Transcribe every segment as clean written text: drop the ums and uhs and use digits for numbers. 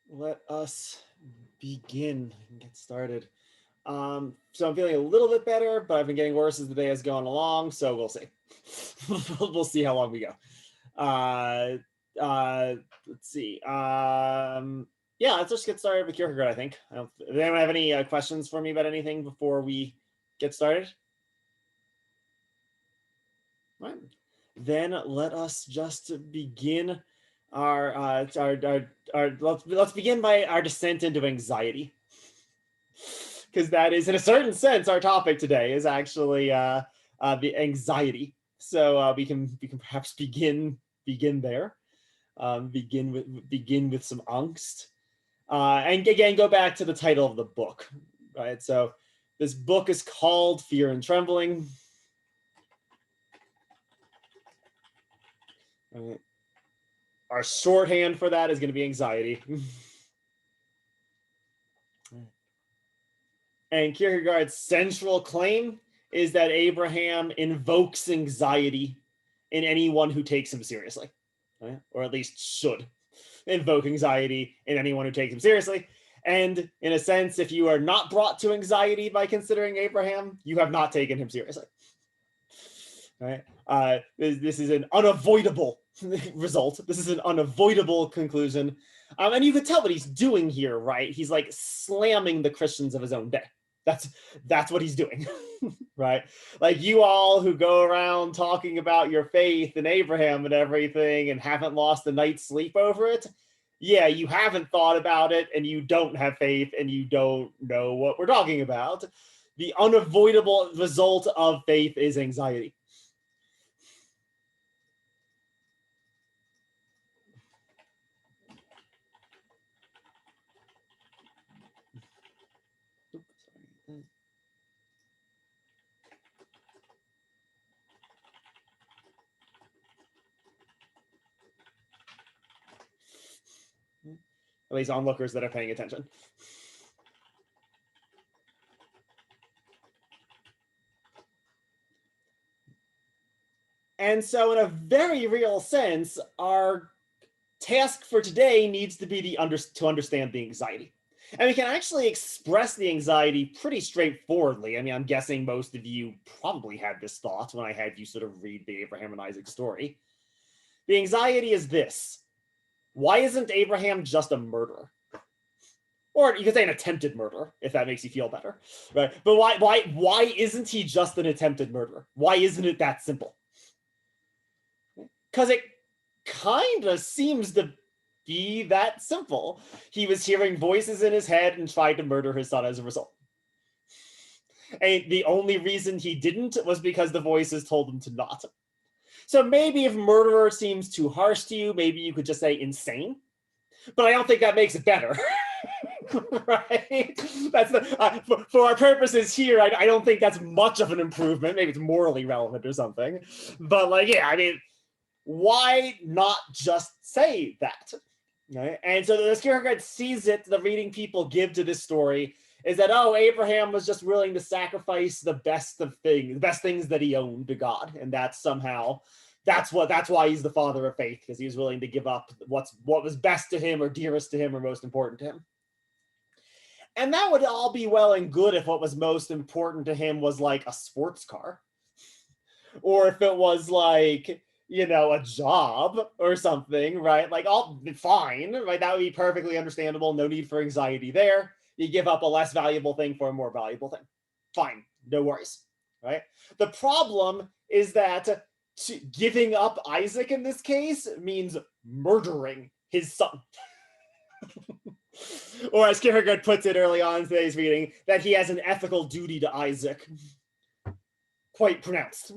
Let us begin and get started. So I'm feeling a little bit better, but I've been getting worse as the day has gone along. So we'll see. We'll see how long we go. Uh, let's see. Yeah, let's just get started with Kierkegaard. I think. Does anyone have any questions for me about anything before we get started? All right. Then let us just begin our let's begin by our descent into anxiety, because that is, in a certain sense, our topic today is actually the anxiety. So we can perhaps begin there. Begin with some angst, and again go back to the title of the book, right? So this book is called Fear and Trembling. Right. Our shorthand for that is going to be anxiety. And Kierkegaard's central claim is that Abraham invokes anxiety in anyone who takes him seriously, right? Or at least should invoke anxiety in anyone who takes him seriously. And in a sense, if you are not brought to anxiety by considering Abraham, you have not taken him seriously. Right? This is an unavoidable result. This is an unavoidable conclusion. And you could tell what he's doing here, right? He's like slamming the Christians of his own day. That's what he's doing, right? Like, you all who go around talking about your faith in Abraham and everything and haven't lost a night's sleep over it. Yeah, you haven't thought about it, and you don't have faith, and you don't know what we're talking about. The unavoidable result of faith is anxiety. At least onlookers that are paying attention. And so, in a very real sense, our task for today needs to be to understand the anxiety. And we can actually express the anxiety pretty straightforwardly. I mean, I'm guessing most of you probably had this thought when I had you sort of read the Abraham and Isaac story. The anxiety is this: why isn't Abraham just a murderer? Or you could say an attempted murderer, if that makes you feel better, right? But why isn't he just an attempted murderer? Why isn't it that simple? Because it kind of seems to be that simple. He was hearing voices in his head and tried to murder his son as a result. And the only reason he didn't was because the voices told him to not. So maybe if murderer seems too harsh to you, maybe you could just say insane. But I don't think that makes it better. Right? That's for our purposes here. I don't think that's much of an improvement. Maybe it's morally relevant or something. But like, yeah, I mean, why not just say that? Right? And so the Kierkegaard sees it, the reading people give to this story is that, oh, Abraham was just willing to sacrifice the best things that he owned to God. And that's why he's the father of faith, because he was willing to give up what was best to him or dearest to him or most important to him. And that would all be well and good if what was most important to him was like a sports car, or if it was like, a job or something, right? Like, all fine, right? That would be perfectly understandable. No need for anxiety there. You give up a less valuable thing for a more valuable thing. Fine, no worries, right? The problem is that giving up Isaac in this case means murdering his son. Or as Kierkegaard puts it early on in today's reading, that he has an ethical duty to Isaac. Quite pronounced.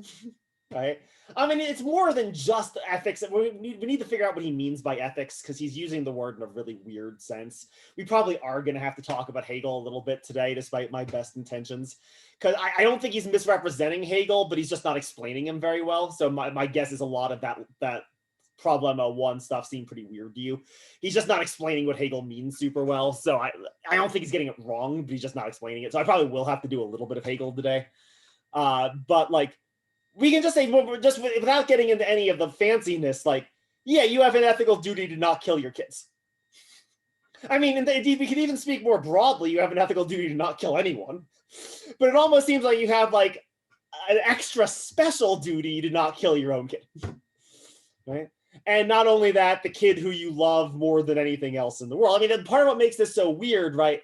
Right? I mean, it's more than just ethics. We need to figure out what he means by ethics, because he's using the word in a really weird sense. We probably are going to have to talk about Hegel a little bit today, despite my best intentions, because I don't think he's misrepresenting Hegel, but he's just not explaining him very well. So my guess is a lot of that Problema 1 stuff seemed pretty weird to you. He's just not explaining what Hegel means super well. So I don't think he's getting it wrong, but he's just not explaining it. So I probably will have to do a little bit of Hegel today. But like, we can just say, just without getting into any of the fanciness, like, yeah, you have an ethical duty to not kill your kids. I mean, we could even speak more broadly. You have an ethical duty to not kill anyone, but it almost seems like you have like an extra special duty to not kill your own kid, right? And not only that, the kid who you love more than anything else in the world. I mean, part of what makes this so weird, right,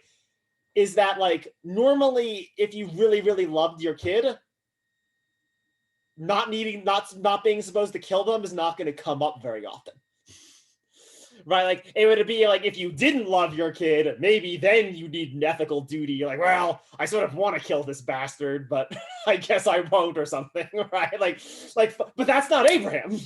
is that like normally if you really, really loved your kid, not being supposed to kill them is not going to come up very often. Right, like it would be like if you didn't love your kid, maybe then you need an ethical duty. You're like, well, I sort of want to kill this bastard, but I guess I won't or something, right? Like, but that's not Abraham,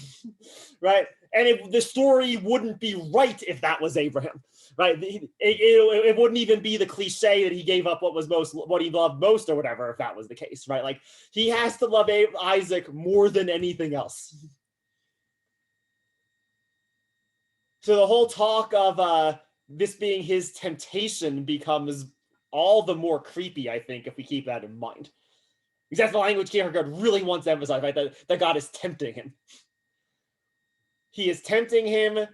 right? And the story wouldn't be right if that was Abraham, right? It wouldn't even be the cliche that he gave up what he loved most or whatever if that was the case, right? Like he has to love Isaac more than anything else. So the whole talk of this being his temptation becomes all the more creepy, I think, if we keep that in mind. Because that's the language Kierkegaard really wants to emphasize, right? That God is tempting him. He is tempting him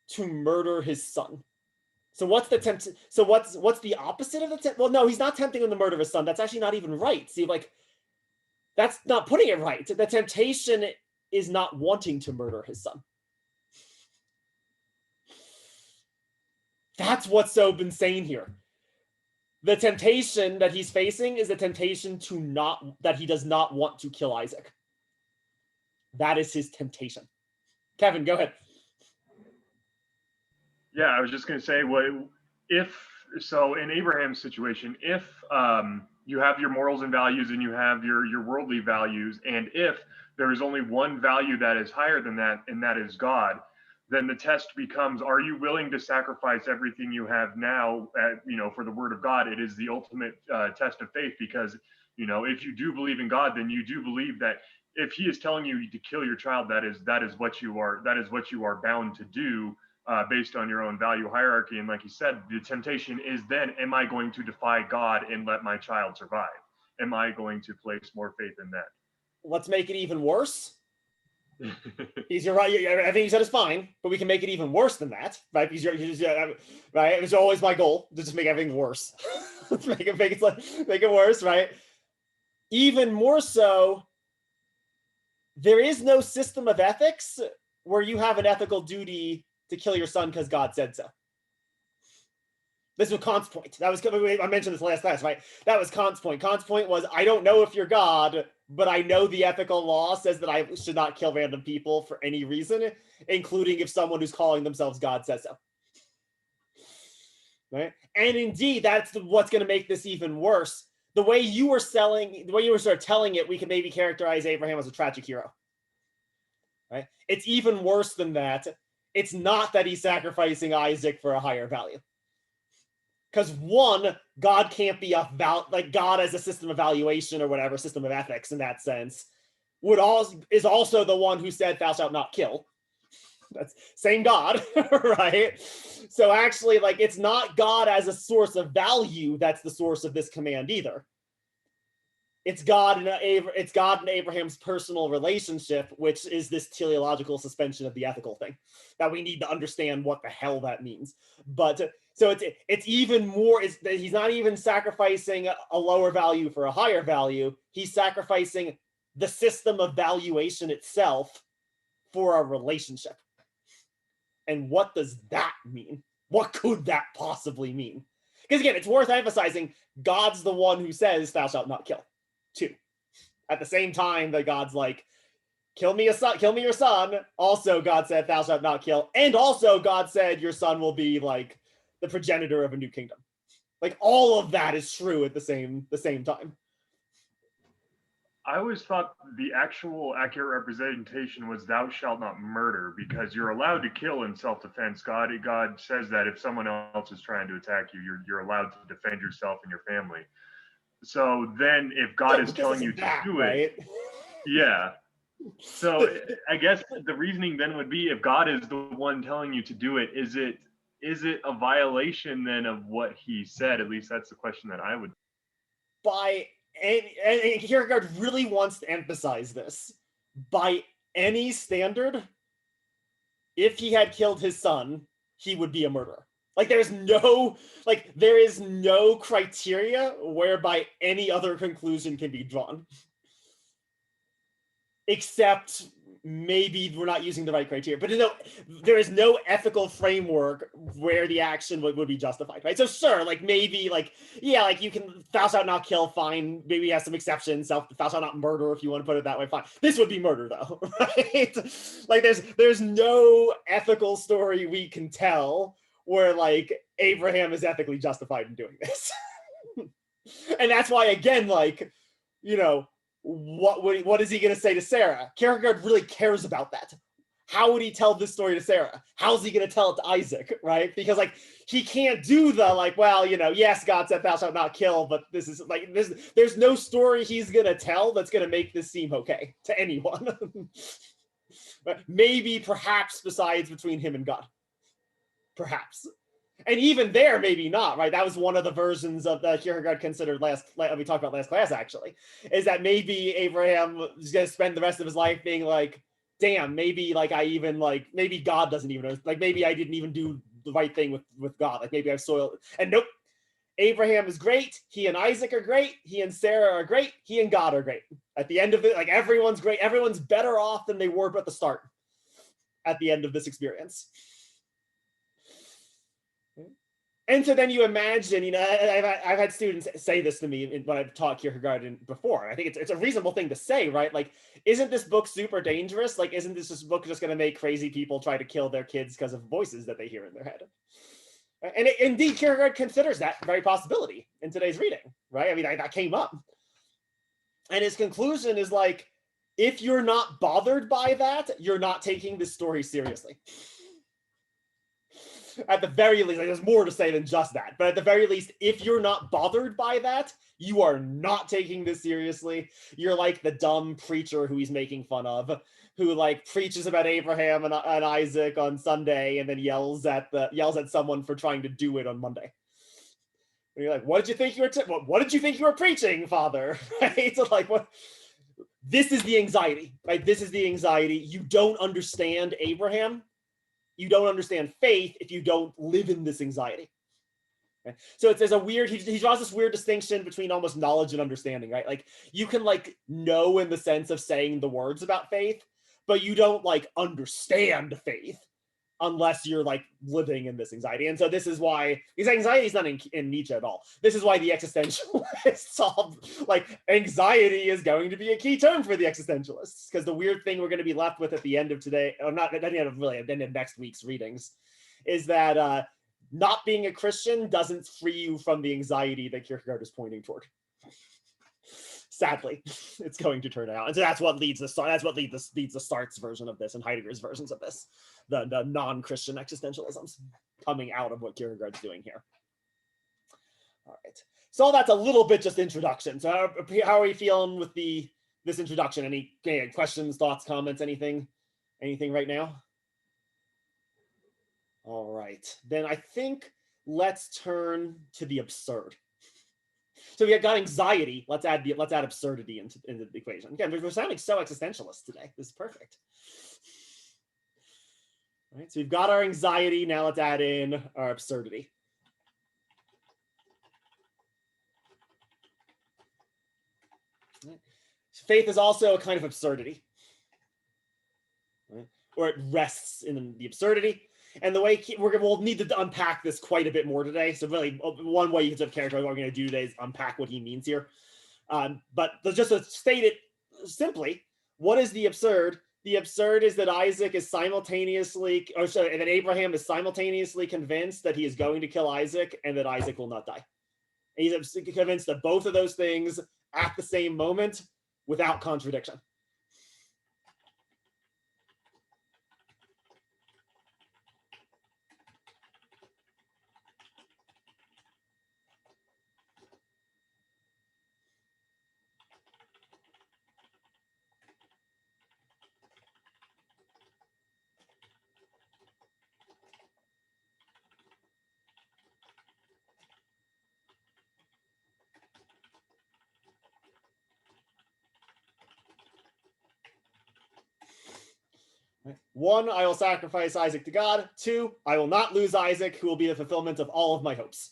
to murder his son. So what's the what's the opposite of the well, no, he's not tempting him to murder his son. That's actually not even right. See, like, that's not putting it right. The temptation is not wanting to murder his son. That's what's so insane here. The temptation that he's facing is the temptation that he does not want to kill Isaac. That is his temptation. Kevin, go ahead. Yeah, I was just going to say, in Abraham's situation, if you have your morals and values and you have your worldly values, and if there is only one value that is higher than that, and that is God, then the test becomes, are you willing to sacrifice everything you have now, for the word of God? It is the ultimate test of faith, because, if you do believe in God, then you do believe that if he is telling you to kill your child, that is what you are bound to do based on your own value hierarchy. And like you said, the temptation is then, am I going to defy God and let my child survive? Am I going to place more faith in that? Let's make it even worse. You're right. Everything you said is fine, but we can make it even worse than that, right? Because right. It was always my goal to just make everything worse. make it worse, right? Even more so, there is no system of ethics where you have an ethical duty to kill your son because God said so. This was Kant's point. I mentioned this last class, right? That was Kant's point. Kant's point was, I don't know if you're God, but I know the ethical law says that I should not kill random people for any reason, including if someone who's calling themselves God says so. Right? And indeed, that's what's going to make this even worse. The way you were sort of telling it, we can maybe characterize Abraham as a tragic hero. Right? It's even worse than that. It's not that he's sacrificing Isaac for a higher value. Because one, God can't be like God as a system of valuation or whatever, system of ethics in that sense, is also the one who said, thou shalt not kill. That's same God, right? So actually, like, it's not God as a source of value that's the source of this command either. It's God and Abraham's personal relationship, which is this teleological suspension of the ethical thing that we need to understand what the hell that means. But so it's even more. He's not even sacrificing a lower value for a higher value. He's sacrificing the system of valuation itself for a relationship. And what does that mean? What could that possibly mean? Because again, it's worth emphasizing God's the one who says, thou shalt not kill. Too. At the same time that God's like, kill me your son. Also, God said, thou shalt not kill. And also, God said, your son will be like the progenitor of a new kingdom. Like, all of that is true at the same time. I always thought the actual accurate representation was thou shalt not murder, because you're allowed to kill in self-defense. God says that if someone else is trying to attack you, you're allowed to defend yourself and your family. So then if God is telling you to do it, yeah. So I guess the reasoning then would be, if God is the one telling you to do it, is it a violation then of what he said? At least that's the question that I would. And Kierkegaard really wants to emphasize this. By any standard, if he had killed his son, he would be a murderer. Like there is no criteria whereby any other conclusion can be drawn. Except maybe we're not using the right criteria, but no, there is no ethical framework where the action would be justified, right? So sure, like maybe like, yeah, like you can thou shalt not kill, fine, maybe you have some exceptions, thou shalt not murder if you want to put it that way, fine. This would be murder though, right? Like there's no ethical story we can tell where like Abraham is ethically justified in doing this. And that's why, again, like, you know, what is he going to say to Sarah? Kierkegaard really cares about that. How would he tell this story to Sarah? How's he going to tell it to Isaac, right? Because like he can't do the like, well, you know, yes, God said thou shalt not kill, but this is like there's no story he's going to tell that's going to make this seem okay to anyone. But maybe, perhaps, besides between him and God, perhaps. And even there, maybe not, right? That was one of the versions of the Kierkegaard considered we talked about last class, actually, is that maybe Abraham was going to spend the rest of his life being like, damn, maybe like maybe God doesn't even know, like maybe I didn't even do the right thing with God. Like maybe I've soiled, and nope, Abraham is great. He and Isaac are great. He and Sarah are great. He and God are great. At the end of it, like everyone's great. Everyone's better off than they were at the start at the end of this experience. And so then you imagine, you know, I've had students say this to me when I've taught Kierkegaard before. I think it's a reasonable thing to say, right? Like, isn't this book super dangerous? Like, isn't this book just going to make crazy people try to kill their kids because of voices that they hear in their head? And indeed, Kierkegaard considers that very possibility in today's reading, right? I mean, that came up. And his conclusion is like, if you're not bothered by that, you're not taking this story seriously. At the very least, like, there's more to say than just that, but at the very least, if you're not bothered by that, you are not taking this seriously. You're like the dumb preacher who he's making fun of, who like preaches about Abraham and Isaac on Sunday and then yells at someone for trying to do it on Monday. And you're like, what did you think you were preaching, Father? Right? So like, what? This is the anxiety, right? This is the anxiety. You don't understand Abraham. You don't understand faith if you don't live in this anxiety. Okay? So there's a weird, he draws this weird distinction between almost knowledge and understanding, right? Like you can like know in the sense of saying the words about faith, but you don't like understand faith unless you're like living in this anxiety. And so this is why these anxiety is not in Nietzsche at all. This is why the existentialists solved like anxiety is going to be a key term for the existentialists, because the weird thing we're going to be left with at the end of today, or not at the end of next week's readings, is that not being a Christian doesn't free you from the anxiety that Kierkegaard is pointing toward. Sadly, it's going to turn out, and so that's what leads the Sartre's version of this and Heidegger's versions of this, the non-Christian existentialisms coming out of what Kierkegaard's doing here. All right, so all that's a little bit just introduction. So how are we feeling with this introduction? Any questions, thoughts, comments, anything right now? All right, then I think let's turn to the absurd. So we got anxiety. Let's add absurdity into the equation. Again, we're sounding so existentialist today. This is perfect. All right, so we've got our anxiety. Now let's add in our absurdity. Right. So faith is also a kind of absurdity, right? Or it rests in the absurdity. And the way we'll need to unpack this quite a bit more today. So really, one way you can characterize what we're going to do today is unpack what he means here. But just to state it simply, what is the absurd? The absurd is that that Abraham is simultaneously convinced that he is going to kill Isaac and that Isaac will not die. And he's convinced of both of those things at the same moment without contradiction. 1, I will sacrifice Isaac to God. 2, I will not lose Isaac, who will be the fulfillment of all of my hopes.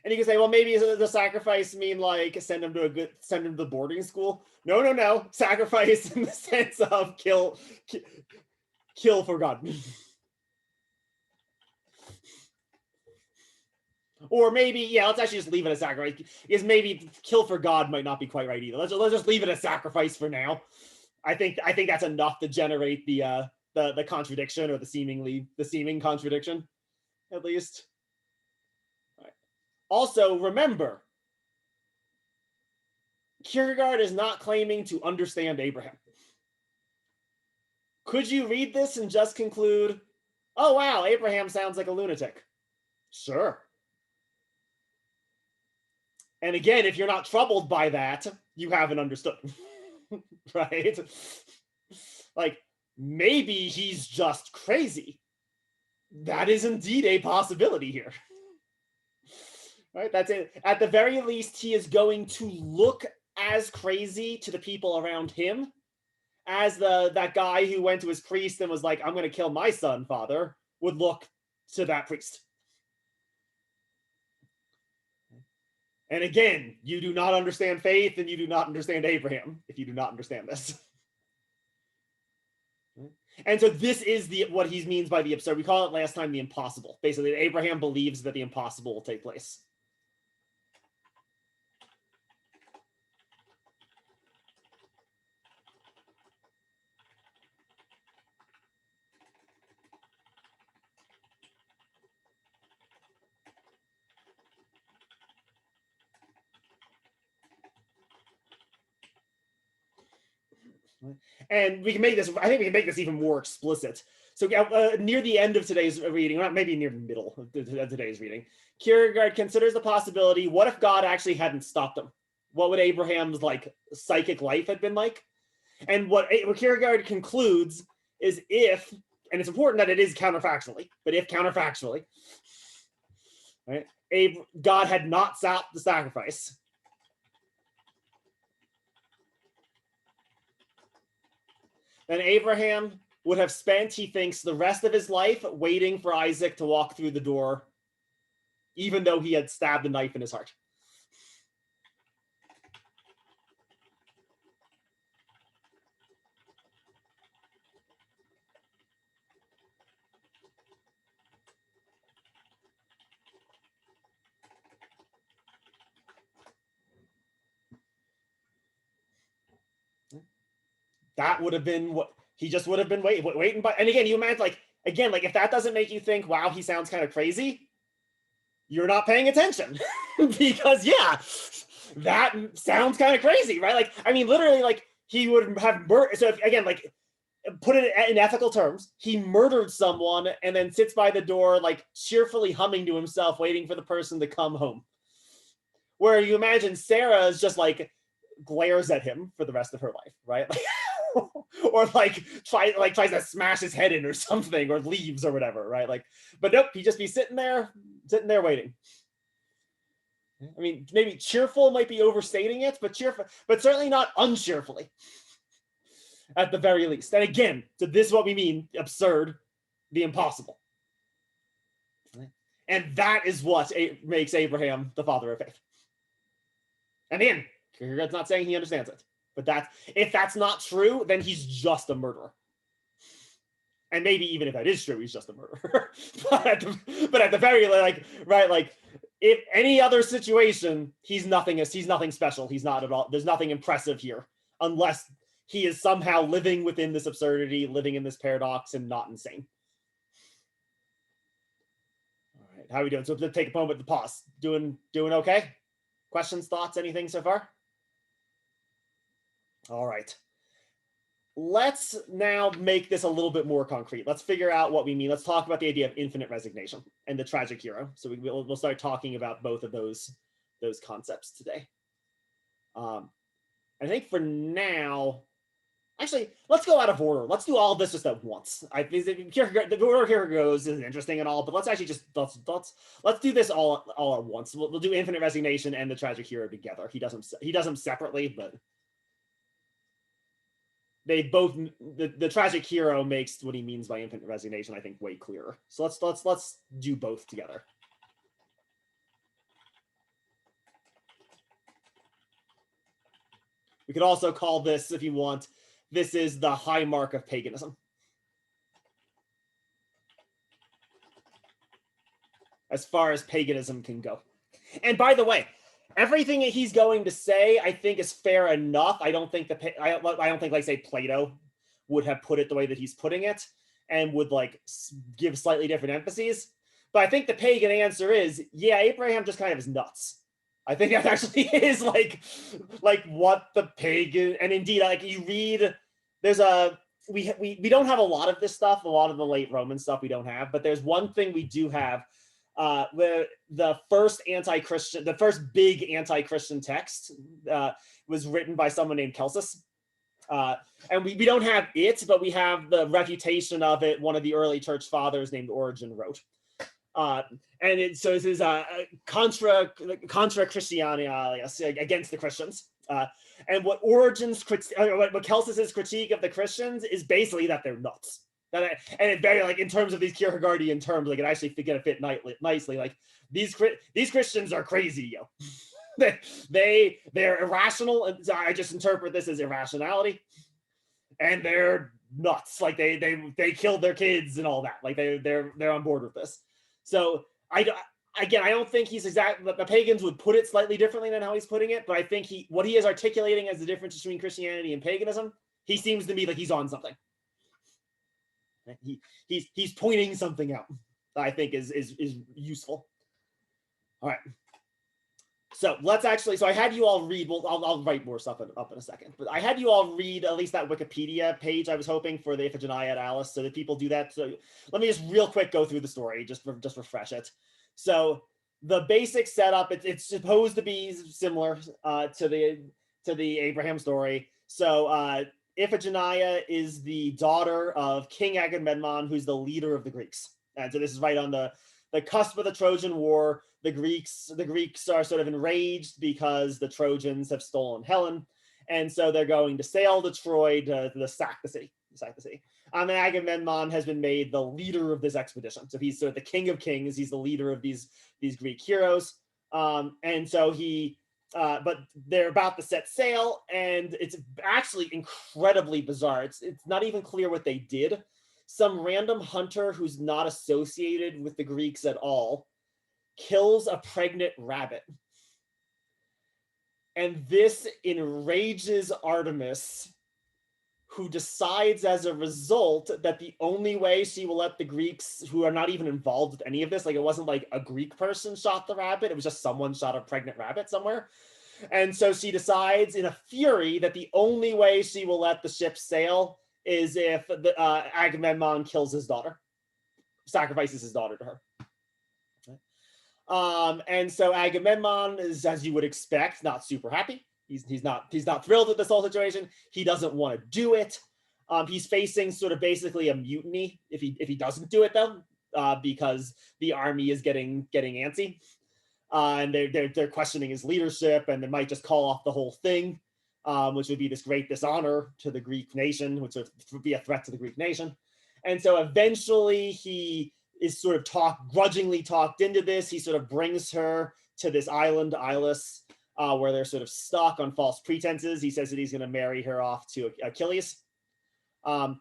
And you can say, well, maybe the sacrifice mean like send him to boarding school. No. Sacrifice in the sense of kill for God. Or maybe, yeah, let's actually just leave it as sacrifice. Because maybe kill for God might not be quite right either. Let's just leave it as sacrifice for now. I think that's enough to generate the contradiction, or the seeming contradiction, at least. All right. Also, remember, Kierkegaard is not claiming to understand Abraham. Could you read this and just conclude, oh wow, Abraham sounds like a lunatic? Sure. And again, if you're not troubled by that, you haven't understood. Right? Like, maybe he's just crazy. That is indeed a possibility here. Right? That's it. At the very least, he is going to look as crazy to the people around him as that guy who went to his priest and was like, I'm going to kill my son, father, would look to that priest. And again, you do not understand faith, and you do not understand Abraham if you do not understand this. And so this is what he means by the absurd. We call it last time the impossible. Basically, Abraham believes that the impossible will take place. And we can make this, I think we can make this even more explicit. So near the end of today's reading, or maybe near the middle of today's reading, Kierkegaard considers the possibility, what if God actually hadn't stopped him? What would Abraham's like psychic life have been like? And what Kierkegaard concludes is if, and it's important that it is counterfactually, but if counterfactually, right, God had not stopped the sacrifice, then Abraham would have spent, he thinks, the rest of his life waiting for Isaac to walk through the door, even though he had stabbed a knife in his heart. That would have been what he just would have been waiting by. And again, you imagine, like, if that doesn't make you think, wow, he sounds kind of crazy, you're not paying attention. Because yeah, that sounds kind of crazy, right? Like, I mean, literally, like, he would have murdered. So if, again, like, put it in ethical terms, he murdered someone and then sits by the door, like, cheerfully humming to himself, waiting for the person to come home. Where you imagine Sarah is just like glares at him for the rest of her life, right? Or like tries to smash his head in or something, or leaves or whatever, right? Like, but nope, he'd just be sitting there waiting. I mean, maybe cheerful might be overstating it, but cheerful, but certainly not uncheerfully, at the very least. And again, so this is what we mean, absurd, the impossible. And that is what makes Abraham the father of faith. And again, Kierkegaard's not saying he understands it, but if that's not true, then he's just a murderer. And maybe even if that is true, he's just a murderer. but at the very, like, right, like, if any other situation, he's nothing special. He's not at all. There's nothing impressive here, unless he is somehow living within this absurdity, living in this paradox, and not insane. All right, how are we doing? So let's take a moment to pause. Doing okay? Questions, thoughts, anything so far? All right. Let's now make this a little bit more concrete. Let's figure out what we mean. Let's talk about the idea of infinite resignation and the tragic hero. So we'll start talking about both of those concepts today. I think for now, actually, let's go out of order. Let's do all of this just at once. The order here goes is interesting and all, but let's actually just let's do this all at once. We'll do infinite resignation and the tragic hero together. He does them separately, but. they both the tragic hero makes what he means by infinite resignation, I think, way clearer. So let's do both together. We could also call this, if you want, this is the high mark of paganism. As far as paganism can go. And by the way, everything that he's going to say, I think, is fair enough. I don't think I don't think, like, say, Plato would have put it the way that he's putting it, and would like give slightly different emphases. But I think the pagan answer is, yeah, Abraham just kind of is nuts. I think that actually is like what the pagan, and indeed, like, you read, there's a we don't have a lot of this stuff, a lot of the late Roman stuff we don't have, but there's one thing we do have. The first big anti-Christian text was written by someone named Celsus. And we don't have it, but we have the refutation of it. One of the early church fathers named Origen wrote. And so this is contra Christiania, against the Christians. And what what Celsus's critique of the Christians is basically that they're nuts. And it very, like, in terms of these Kierkegaardian terms, like, it actually get a fit nicely. Like, these Christians are crazy, yo. They're irrational, and I just interpret this as irrationality, and they're nuts. Like, they killed their kids and all that. Like, they're on board with this. So I don't think he's the pagans would put it slightly differently than how he's putting it, but I think what he is articulating as the difference between Christianity and paganism, he seems to me like he's on something. He's pointing something out that I think is useful. All right. So let's actually. So I had you all read. Well, I'll write more stuff up in a second. But I had you all read at least that Wikipedia page I was hoping for the Iphigenia at Alice, so that people do that. So let me just real quick go through the story, just refresh it. So the basic setup, it's supposed to be similar to the Abraham story. So Iphigenia is the daughter of King Agamemnon, who's the leader of the Greeks. And so this is right on the cusp of the Trojan War. The Greeks are sort of enraged because the Trojans have stolen Helen. And so they're going to sail to Troy to sack the city. And Agamemnon has been made the leader of this expedition. So he's sort of the king of kings. He's the leader of these Greek heroes. And so but they're about to set sail, and it's actually incredibly bizarre. It's not even clear what they did. Some random hunter who's not associated with the Greeks at all kills a pregnant rabbit. And this enrages Artemis, who decides as a result that the only way she will let the Greeks, who are not even involved with any of this, like, it wasn't like a Greek person shot the rabbit, it was just someone shot a pregnant rabbit somewhere. And so she decides in a fury that the only way she will let the ship sail is if Agamemnon kills his daughter, sacrifices his daughter to her. And so Agamemnon is, as you would expect, not super happy. He's not thrilled with this whole situation. He doesn't want to do it. He's facing sort of basically a mutiny if he doesn't do it, though, because the army is getting antsy, and they're questioning his leadership, and they might just call off the whole thing, which would be this great dishonor to the Greek nation, which would be a threat to the Greek nation. And so eventually he is sort of grudgingly talked into this. He sort of brings her to this island, Ilis, where they're sort of stuck on false pretenses. He says that he's going to marry her off to Achilles,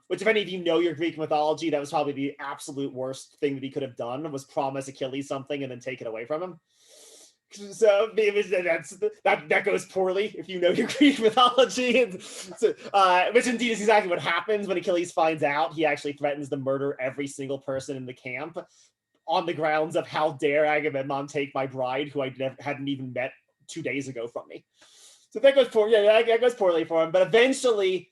which, if any of you know your Greek mythology, that was probably the absolute worst thing that he could have done, was promise Achilles something and then take it away from him. So that goes poorly if you know your Greek mythology. And so, which indeed is exactly what happens when Achilles finds out. He actually threatens to murder every single person in the camp on the grounds of, how dare Agamemnon take my bride, who I hadn't even met 2 days ago, from me. So that goes poorly for him. But eventually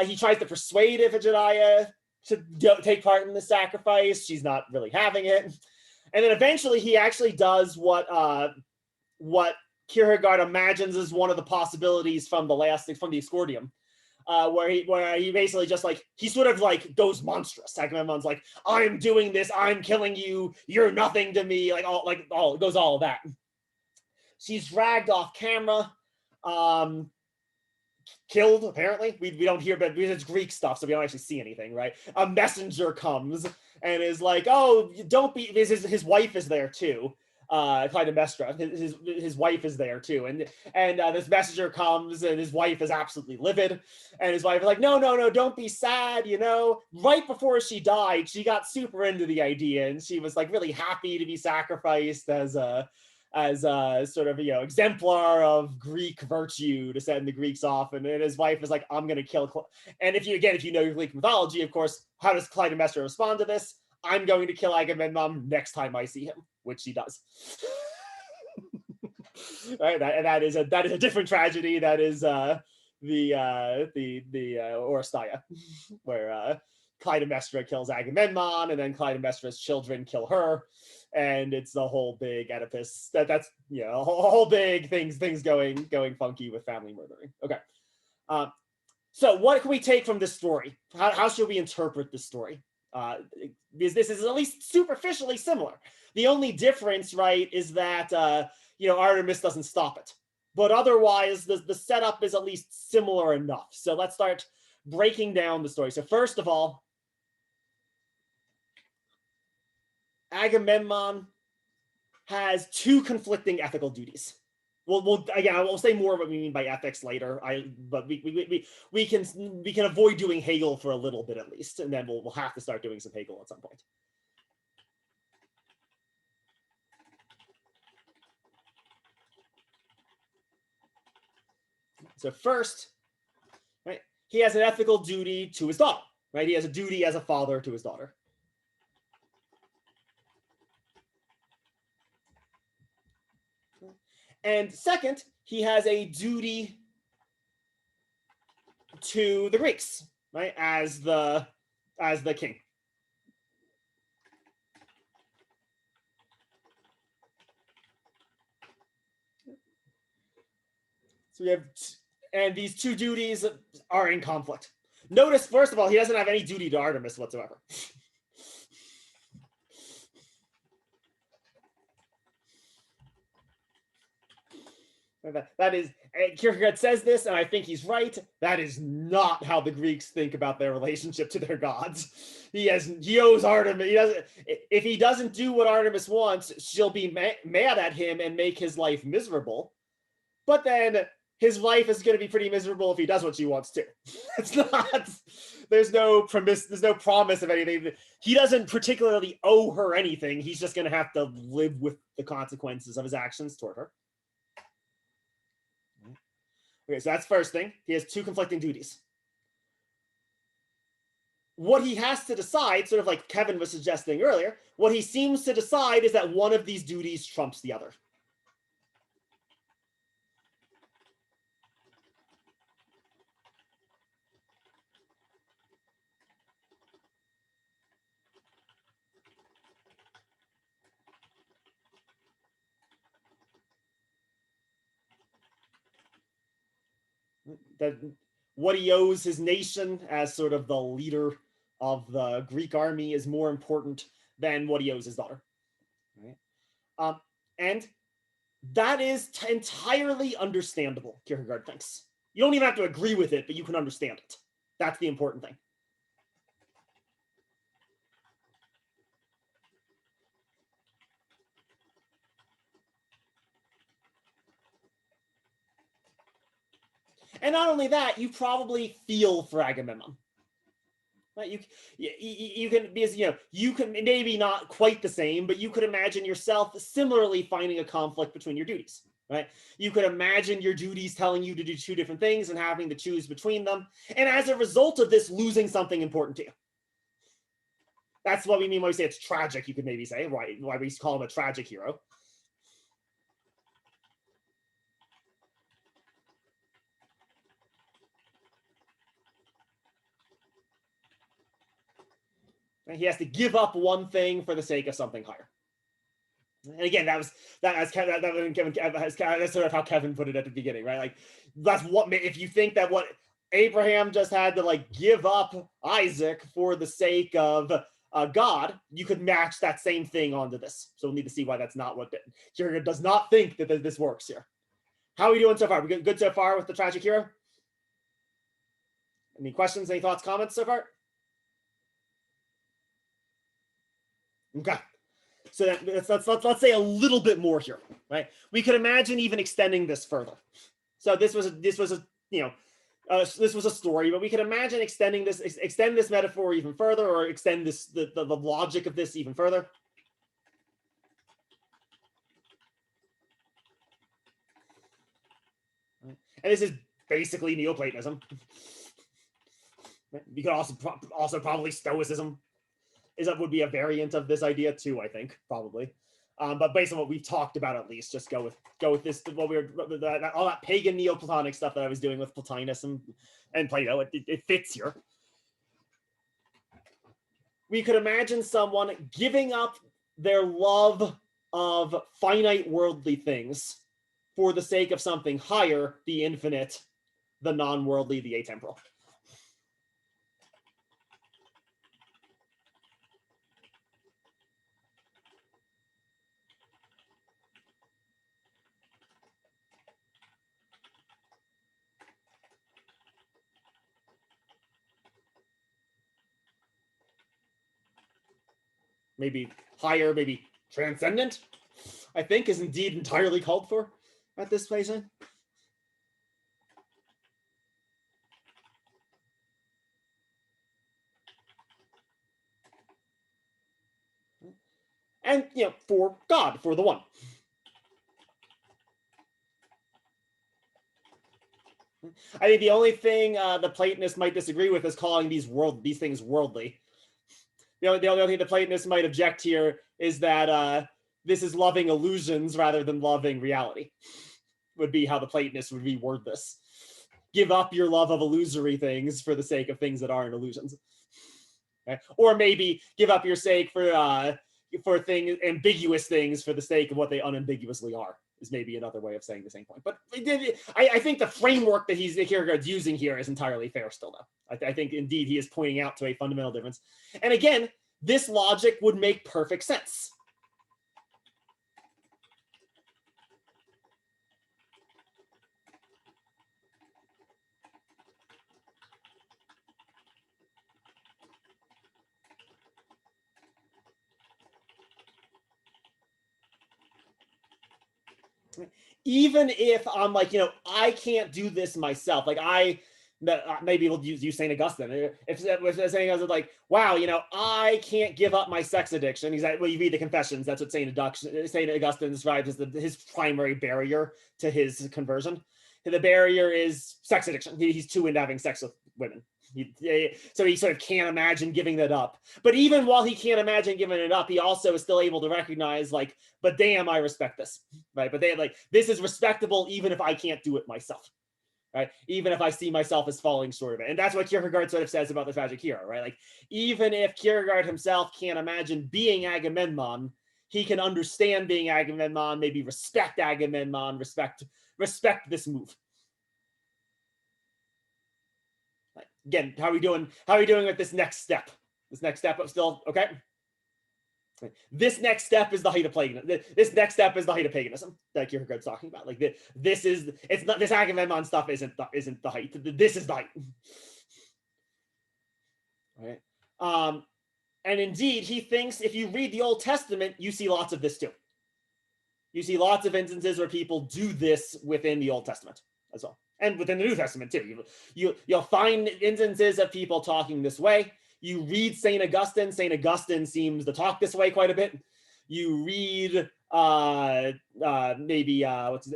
he tries to persuade Iphigenia to take part in the sacrifice. She's not really having it. And then eventually he actually does what Kierkegaard imagines is one of the possibilities from the Escordium, where he basically just he sort of goes monstrous. Agamemnon's like, I'm doing this, I'm killing you, you're nothing to me, it goes all of that. She's dragged off camera killed, apparently. We don't hear, but it's Greek stuff, so we don't actually see anything, right? A messenger comes and is like, oh, don't be, his wife is there too. Clytemnestra, his wife is there too, and this messenger comes, and his wife is absolutely livid, and his wife is like, no, don't be sad, you know. Right before she died, she got super into the idea, and she was like really happy to be sacrificed as a sort of, you know, exemplar of Greek virtue to send the Greeks off, and then his wife is like, I'm gonna kill. And if you know your Greek mythology, of course, how does Clytemnestra respond to this? I'm going to kill Agamemnon next time I see him, which she does. Right, that is a different tragedy. That is the Oresteia, where Clytemnestra kills Agamemnon, and then Clytemnestra's children kill her, and it's the whole big Oedipus. That's you know, a whole big things going funky with family murdering. Okay, so what can we take from this story? How should we interpret this story? Because this is at least superficially similar. The only difference, right, is that you know, Artemis doesn't stop it, but otherwise the setup is at least similar enough. So let's start breaking down the story. So first of all, Agamemnon has two conflicting ethical duties. We'll again, I will say more of what we mean by ethics later. But we can avoid doing Hegel for a little bit at least, and then we'll have to start doing some Hegel at some point. So first, right, he has an ethical duty to his daughter. Right, he has a duty as a father to his daughter. And second, he has a duty to the Greeks, right, as the king. So we have, and these two duties are in conflict. Notice, first of all, he doesn't have any duty to Artemis whatsoever. That is, Kierkegaard says this, and I think he's right. That is not how the Greeks think about their relationship to their gods. He owes Artemis. He doesn't. If he doesn't do what Artemis wants, she'll be mad at him and make his life miserable. But then his life is going to be pretty miserable if he does what she wants to. It's not. There's no promise of anything. He doesn't particularly owe her anything. He's just going to have to live with the consequences of his actions toward her. Okay, so that's first thing. He has two conflicting duties. What he has to decide, sort of like Kevin was suggesting earlier, what he seems to decide is that one of these duties trumps the other. That what he owes his nation as sort of the leader of the Greek army is more important than what he owes his daughter. Right? And that is entirely understandable, Kierkegaard thinks. You don't even have to agree with it, but you can understand it. That's the important thing. And not only that, you probably feel for Agamemnon. Right? You can, because you can, maybe not quite the same, but you could imagine yourself similarly finding a conflict between your duties. Right? You could imagine your duties telling you to do two different things and having to choose between them, and as a result of this, losing something important to you. That's what we mean when we say it's tragic. You could maybe say why we call him a tragic hero. And he has to give up one thing for the sake of something higher. And again, that's sort of how Kevin put it at the beginning, right? Like, that's what, if you think that what Abraham just had to like give up Isaac for the sake of God, you could match that same thing onto this. So we'll need to see why that's not what Kierkegaard does not think that this works here. How are we doing so far? We good so far with the tragic hero? Any questions, any thoughts, comments so far? Okay. So let's say a little bit more here, right? We could imagine even extending this further. So this was a this was a story, but we could imagine extend this metaphor even further, or extend the logic of this even further. And this is basically Neoplatonism. You could also probably Stoicism would be a variant of this idea too, I think, probably. But based on what we've talked about, at least, just go with this. What we were all that pagan Neoplatonic stuff that I was doing with Plotinus and Plato, it fits here. We could imagine someone giving up their love of finite worldly things for the sake of something higher, the infinite, the non-worldly, the atemporal. Maybe higher, maybe transcendent, I think, is indeed entirely called for at this place. And, for God, for the one. I think the only thing the Platonists might disagree with is calling these things worldly. The only thing the Platonists might object here is that this is loving illusions rather than loving reality, would be how the Platonists would reword this. Give up your love of illusory things for the sake of things that aren't illusions. Okay? Or maybe give up your sake for ambiguous things for the sake of what they unambiguously are, is maybe another way of saying the same point. But I think the framework that Kierkegaard's using here is entirely fair still, though. I think indeed he is pointing out to a fundamental difference. And again, this logic would make perfect sense. Even if I'm like, I can't do this myself. Like maybe we'll use St. Augustine. If St. Augustine is like, wow, I can't give up my sex addiction. He's like, well, you read the Confessions. That's what St. Augustine describes as his primary barrier to his conversion. The barrier is sex addiction. He's too into having sex with women. So he sort of can't imagine giving that up. But even while he can't imagine giving it up, he also is still able to recognize, like, but damn, I respect this, right? But this is respectable even if I can't do it myself, right? Even if I see myself as falling short of it. And that's what Kierkegaard sort of says about the tragic hero, right? Like, even if Kierkegaard himself can't imagine being Agamemnon, he can understand being Agamemnon, maybe respect Agamemnon, respect this move. Again, how are we doing with this next step? This next step up still okay? This next step is the height of paganism. This next step is the height of paganism that Kierkegaard's talking about. Like this Agamemnon stuff isn't the height. This is the height. Right? And indeed, he thinks if you read the Old Testament, you see lots of this too. You see lots of instances where people do this within the Old Testament as well. And within the New Testament too. You'll find instances of people talking this way. You read St. Augustine. St. Augustine seems to talk this way quite a bit. You read maybe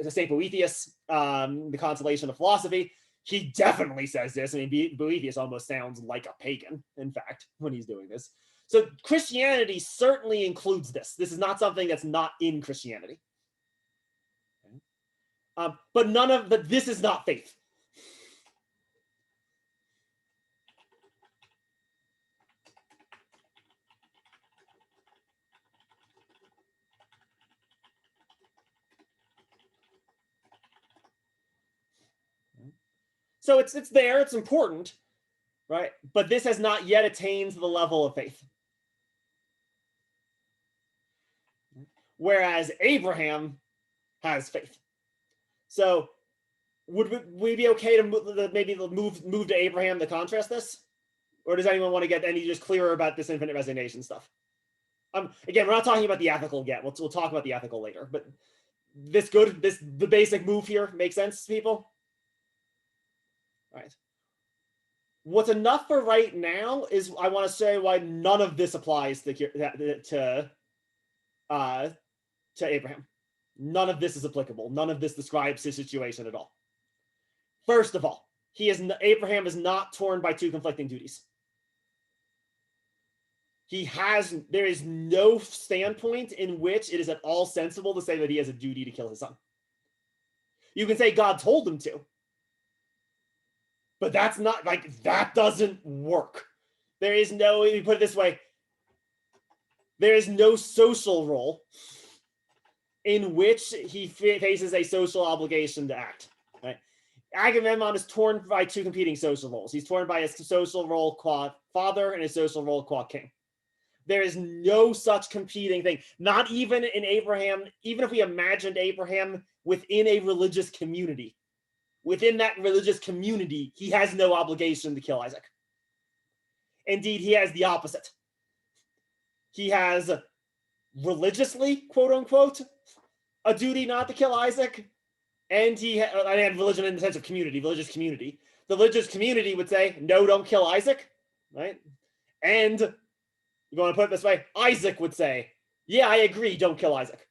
St. Boethius, The Consolation of Philosophy. He definitely says this. I mean, Boethius almost sounds like a pagan, in fact, when he's doing this. So Christianity certainly includes this. This is not something that's not in Christianity. But this is not faith. So it's there, it's important, right? But this has not yet attained the level of faith. Whereas Abraham has faith. So would we be okay to maybe move to Abraham to contrast this? Or does anyone want to get any just clearer about this infinite resignation stuff? Again, we're not talking about the ethical yet. We'll talk about the ethical later. But the basic move here makes sense to people? All right. What's enough for right now is I want to say why none of this applies to Abraham. None of this is applicable. None of this describes his situation at all. First of all, Abraham is not torn by two conflicting duties. There is no standpoint in which it is at all sensible to say that he has a duty to kill his son. You can say God told him to, but that's not, like, that doesn't work. There is no, let me put it this way, there is no social role in which he faces a social obligation to act. Right? Agamemnon is torn by two competing social roles. He's torn by his social role qua father and his social role qua king. There is no such competing thing. Not even in Abraham, even if we imagined Abraham within a religious community, within that religious community, he has no obligation to kill Isaac. Indeed, he has the opposite. He has religiously, quote unquote, a duty not to kill Isaac, and and religion in the sense of community, religious community. The religious community would say, no, don't kill Isaac, right? And you want to put it this way, Isaac would say, yeah, I agree, don't kill Isaac.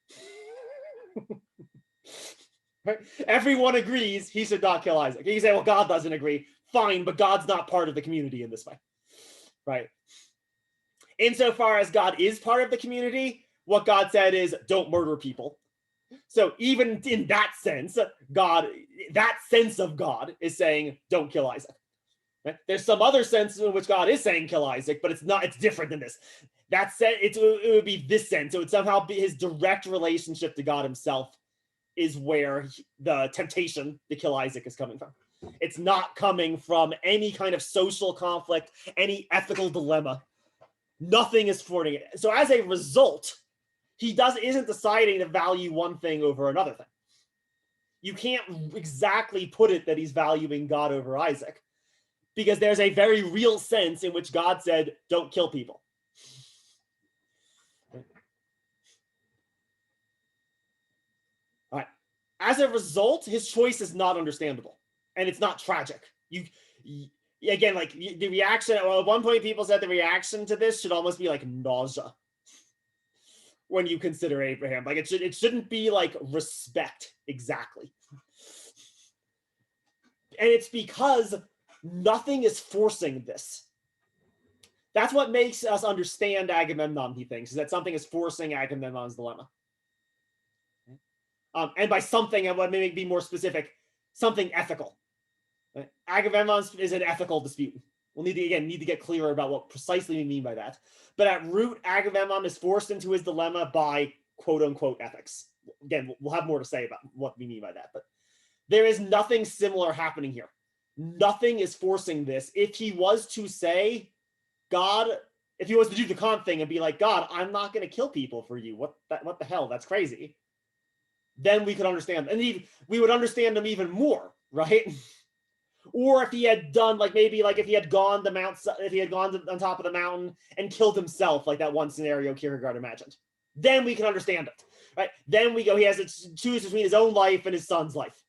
Right? Everyone agrees he should not kill Isaac. You can say, well, God doesn't agree. Fine, but God's not part of the community in this way. Right? Insofar as God is part of the community, what God said is, don't murder people. So even in that sense, that sense of God is saying, don't kill Isaac. Right? There's some other sense in which God is saying kill Isaac, but it's different than this. That said, it would be this sense. It would somehow be his direct relationship to God himself is where the temptation to kill Isaac is coming from. It's not coming from any kind of social conflict, any ethical dilemma. Nothing is thwarting it. So as a result, he isn't deciding to value one thing over another thing. You can't exactly put it that he's valuing God over Isaac, because there's a very real sense in which God said, don't kill people. All right. As a result, his choice is not understandable, and it's not tragic. Again, like the reaction, well, at one point people said the reaction to this should almost be like nausea when you consider Abraham. Like it shouldn't be like respect exactly. And it's because nothing is forcing this. That's what makes us understand Agamemnon, he thinks, is that something is forcing Agamemnon's dilemma. And by something, I want to be more specific, something ethical. Right? Agamemnon is an ethical dispute. We'll need to get clearer about what precisely we mean by that. But at root, Agamemnon is forced into his dilemma by quote unquote ethics. Again, we'll have more to say about what we mean by that. But there is nothing similar happening here. Nothing is forcing this. If he was to say, God, if he was to do the Kant thing and be like, God, I'm not going to kill people for you. What the hell? That's crazy. Then we could understand. And we would understand him even more, right? Or if he had done, like maybe like if he had gone on top of the mountain and killed himself, like that one scenario Kierkegaard imagined, then we can understand it, right? Then he has to choose between his own life and his son's life.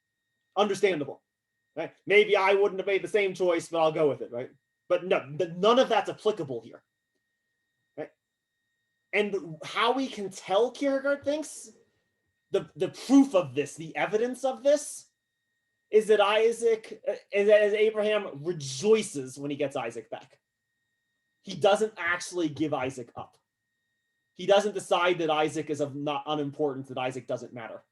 Understandable, right? Maybe I wouldn't have made the same choice, but I'll go with it, right? But no, none of that's applicable here, right? And how we can tell Kierkegaard thinks, the proof of this, the evidence of this, is that Abraham rejoices when he gets Isaac back. He doesn't actually give Isaac up. He doesn't decide that Isaac is not unimportant, that Isaac doesn't matter.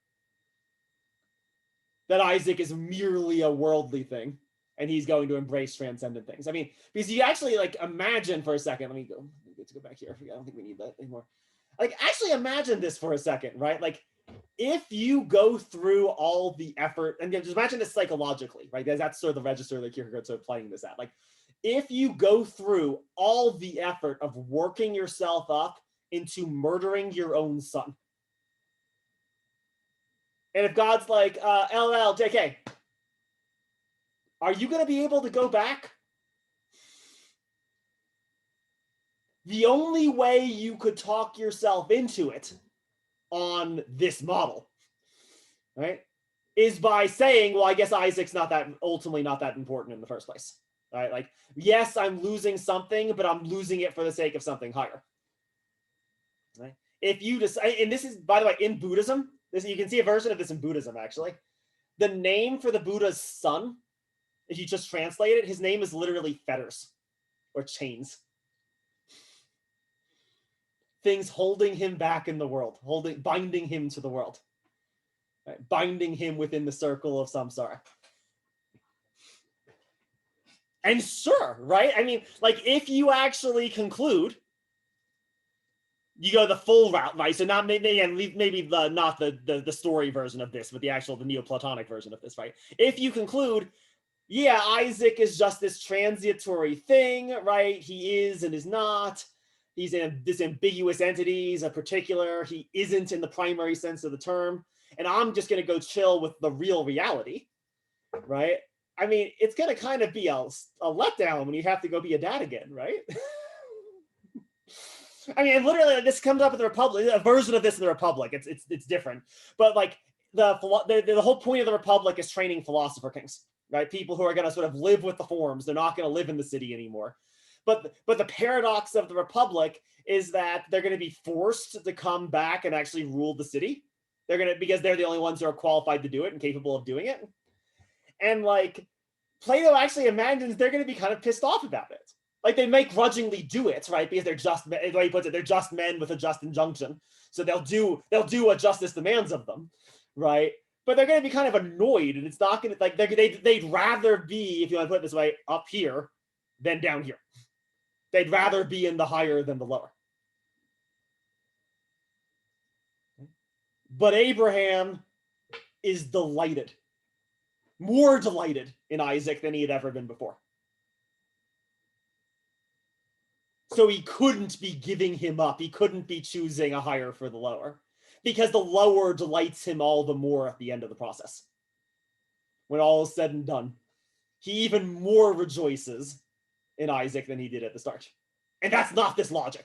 That Isaac is merely a worldly thing, and he's going to embrace transcendent things. I mean, because you actually like imagine for a second, let me go back here. I don't think we need that anymore. Like, actually imagine this for a second, right? Like, if you go through all the effort, and just imagine this psychologically, right? That's sort of the register that Kierkegaard's sort of playing this at. Like, if you go through all the effort of working yourself up into murdering your own son, and if God's like, LL, JK, Are you going to be able to go back? The only way you could talk yourself into it on this model, right, is by saying, well, I guess Isaac's ultimately not that important in the first place, right? Like, yes, I'm losing something, but I'm losing it for the sake of something higher, right? If you just, and this is, by the way, in Buddhism, you can see a version of this in Buddhism, actually. The name for the Buddha's son, if you just translate it, his name is literally fetters or chains. Things holding him back in the world, binding him to the world, right? Binding him within the circle of samsara. And sure, right? I mean, like, if you actually conclude, you go the full route, right? So not maybe not the story version of this, but the Neoplatonic version of this, right? If you conclude, yeah, Isaac is just this transitory thing, right? He is and is not. He's in this ambiguous entity. He's a particular. He isn't in the primary sense of the term. And I'm just going to go chill with the real reality, right? I mean, it's going to kind of be a letdown when you have to go be a dad again, right? I mean, literally, this comes up with the Republic, a version of this in the Republic. It's different, but like the whole point of the Republic is training philosopher kings, right? People who are going to sort of live with the forms. They're not going to live in the city anymore. But the paradox of the Republic is that they're going to be forced to come back and actually rule the city. Because they're the only ones who are qualified to do it and capable of doing it. And like Plato actually imagines they're going to be kind of pissed off about it. Like they may grudgingly do it, right? Because they're just, the way he puts it, they're just men with a just injunction. So they'll do what justice demands of them, right? But they're going to be kind of annoyed, and it's not going to, like, they'd rather be, if you want to put it this way, up here than down here. They'd rather be in the higher than the lower. But Abraham is delighted, more delighted in Isaac than he had ever been before. So he couldn't be giving him up. He couldn't be choosing a higher for the lower, because the lower delights him all the more at the end of the process. When all is said and done, he even more rejoices in Isaac than he did at the start. And that's not this logic.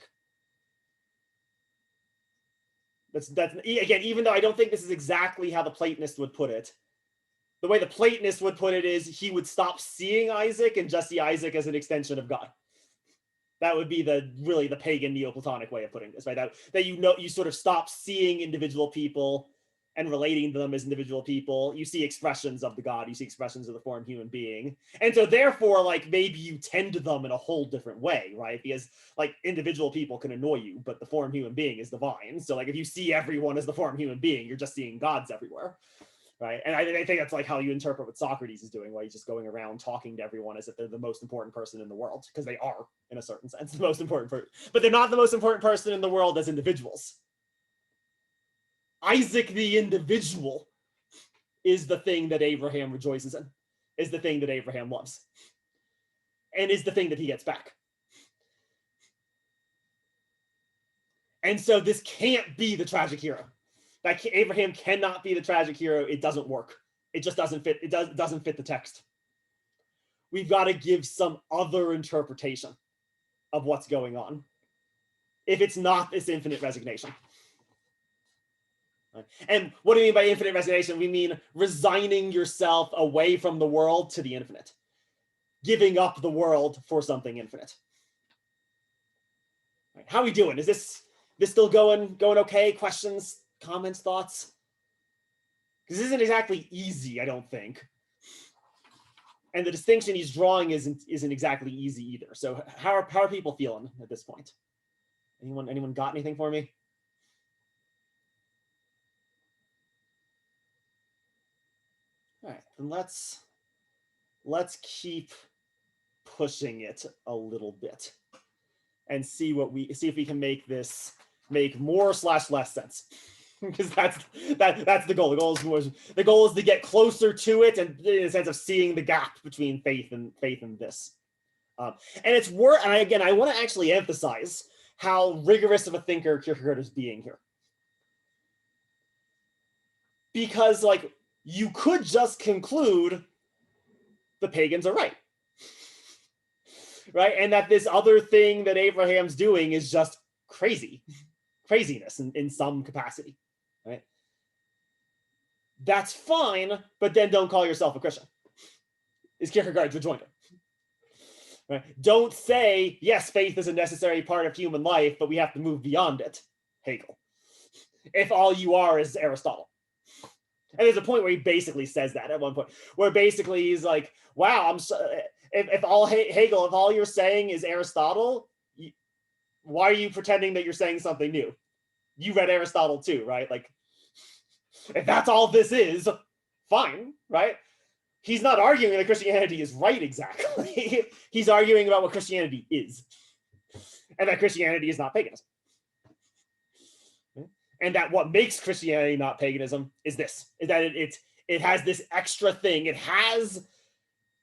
That's again, even though I don't think this is exactly how the Platonist would put it, the way the Platonist would put it is he would stop seeing Isaac and just see Isaac as an extension of God. That would be the pagan Neoplatonic way of putting this, right? That you sort of stop seeing individual people and relating to them as individual people. You see expressions of the God, you see expressions of the form human being. And so therefore, like, maybe you tend to them in a whole different way, right? Because like individual people can annoy you, but the form human being is divine. So like if you see everyone as the form human being, you're just seeing gods everywhere. Right. And I think that's like how you interpret what Socrates is doing, while he's just going around talking to everyone as if they're the most important person in the world, because they are, in a certain sense, the most important person. But they're not the most important person in the world as individuals. Isaac, the individual, is the thing that Abraham rejoices in, is the thing that Abraham loves, and is the thing that he gets back. And so this can't be the tragic hero. That Abraham cannot be the tragic hero. It doesn't work. It just doesn't fit. It doesn't fit the text. We've got to give some other interpretation of what's going on, if it's not this infinite resignation. And what do we mean by infinite resignation? We mean resigning yourself away from the world to the infinite, giving up the world for something infinite. Right. How are we doing? Is this still going okay? Questions? Comments, thoughts? Because this isn't exactly easy, I don't think. And the distinction he's drawing isn't exactly easy either. So how are people feeling at this point? Anyone got anything for me? All right, then let's keep pushing it a little bit and see if we can make this make more / less sense. Because that's the goal. The goal is to get closer to it, and in a sense of seeing the gap between faith and this. And it's worth. And again, I want to actually emphasize how rigorous of a thinker Kierkegaard is being here, because like you could just conclude the pagans are right. Right? And that this other thing that Abraham's doing is just craziness in some capacity. Right? That's fine, but then don't call yourself a Christian, is Kierkegaard's rejoinder. Right? Don't say, yes, faith is a necessary part of human life, but we have to move beyond it, Hegel, if all you are is Aristotle. And there's a point where he basically says that at one point, where basically he's like, wow, if all Hegel, if all you're saying is Aristotle, why are you pretending that you're saying something new? You read Aristotle too, right? Like, if that's all this is, fine, right? He's not arguing that Christianity is right exactly. He's arguing about what Christianity is, and that Christianity is not paganism. And that what makes Christianity not paganism is this, is that it has this extra thing. It has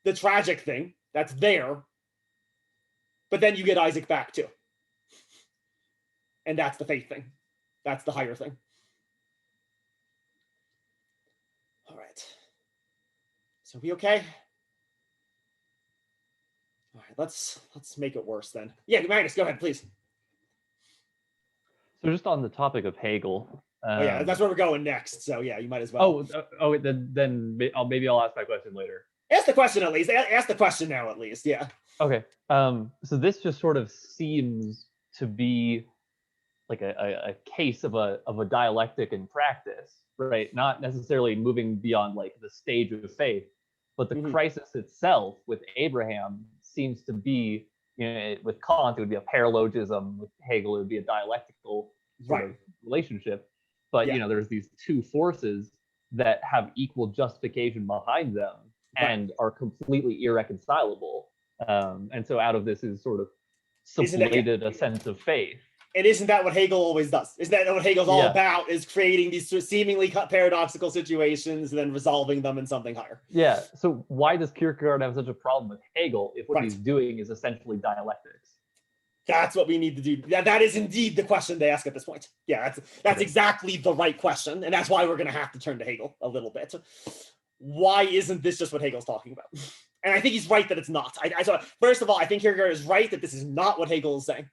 the tragic thing that's there, but then you get Isaac back too. And that's the faith thing. That's the higher thing. All right. So we okay? All right, let's make it worse then. Yeah, Magnus, go ahead, please. So just on the topic of Hegel. Oh yeah, that's where we're going next. So yeah, you might as well. Then maybe I'll ask my question later. Ask the question at least. Ask the question now at least. Yeah. Okay. So this just sort of seems to be like a case of a dialectic in practice, right? Not necessarily moving beyond like the stage of faith, but the crisis itself with Abraham seems to be, with Kant it would be a paralogism, with Hegel it would be a dialectical sort of relationship. But there's these two forces that have equal justification behind them and are completely irreconcilable. And so out of this is sort of sublated a sense of faith. And isn't that what Hegel always does? Isn't that what Hegel's all about, is creating these seemingly paradoxical situations and then resolving them in something higher? Yeah, so why does Kierkegaard have such a problem with Hegel if what he's doing is essentially dialectics? That's what we need to do. That is indeed the question they ask at this point. Yeah, that's exactly the right question, and that's why we're going to have to turn to Hegel a little bit. Why isn't this just what Hegel's talking about? And I think he's right that it's not. So first of all, I think Kierkegaard is right that this is not what Hegel is saying,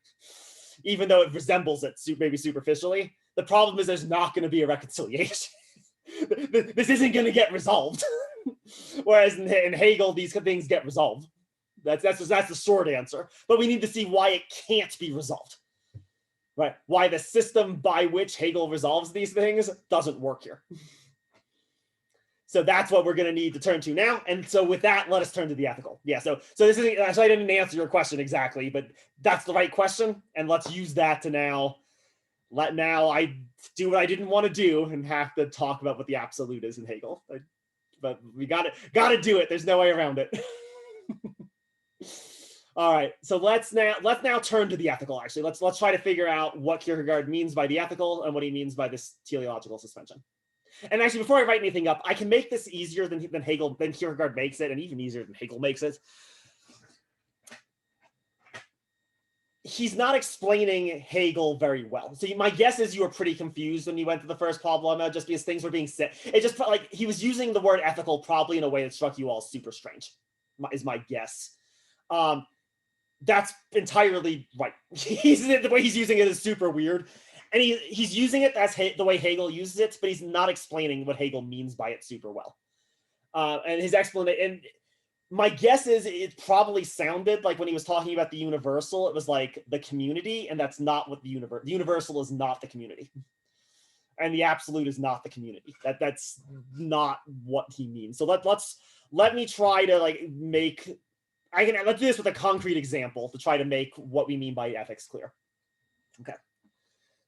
even though it resembles it maybe superficially. The problem is there's not going to be a reconciliation. This isn't going to get resolved. Whereas in Hegel, these things get resolved. That's the short answer. But we need to see why it can't be resolved. Right? Why the system by which Hegel resolves these things doesn't work here. So that's what we're going to need to turn to now. And so with that, let us turn to the ethical. Yeah, so this is actually, I didn't answer your question exactly, but that's the right question. And let's use that to now I do what I didn't want to do and have to talk about what the absolute is in Hegel. But we got to do it. There's no way around it. All right, so let's now turn to the ethical. Actually, let's try to figure out what Kierkegaard means by the ethical and what he means by this teleological suspension. And actually, before I write anything up, I can make this easier than Kierkegaard makes it, and even easier than Hegel makes it. He's not explaining Hegel very well. So my guess is you were pretty confused when you went to the first problema, just because things were being said. It just like he was using the word ethical probably in a way that struck you all super strange, is my guess. That's entirely right. The way he's using it is super weird. And he's using it as the way Hegel uses it, but he's not explaining what Hegel means by it super well. And his explanation, and my guess is it probably sounded like when he was talking about the universal, it was like the community, and that's not what the universal is not the community. And the absolute is not the community. That's not what he means. So let me try to let's do this with a concrete example to try to make what we mean by ethics clear. Okay.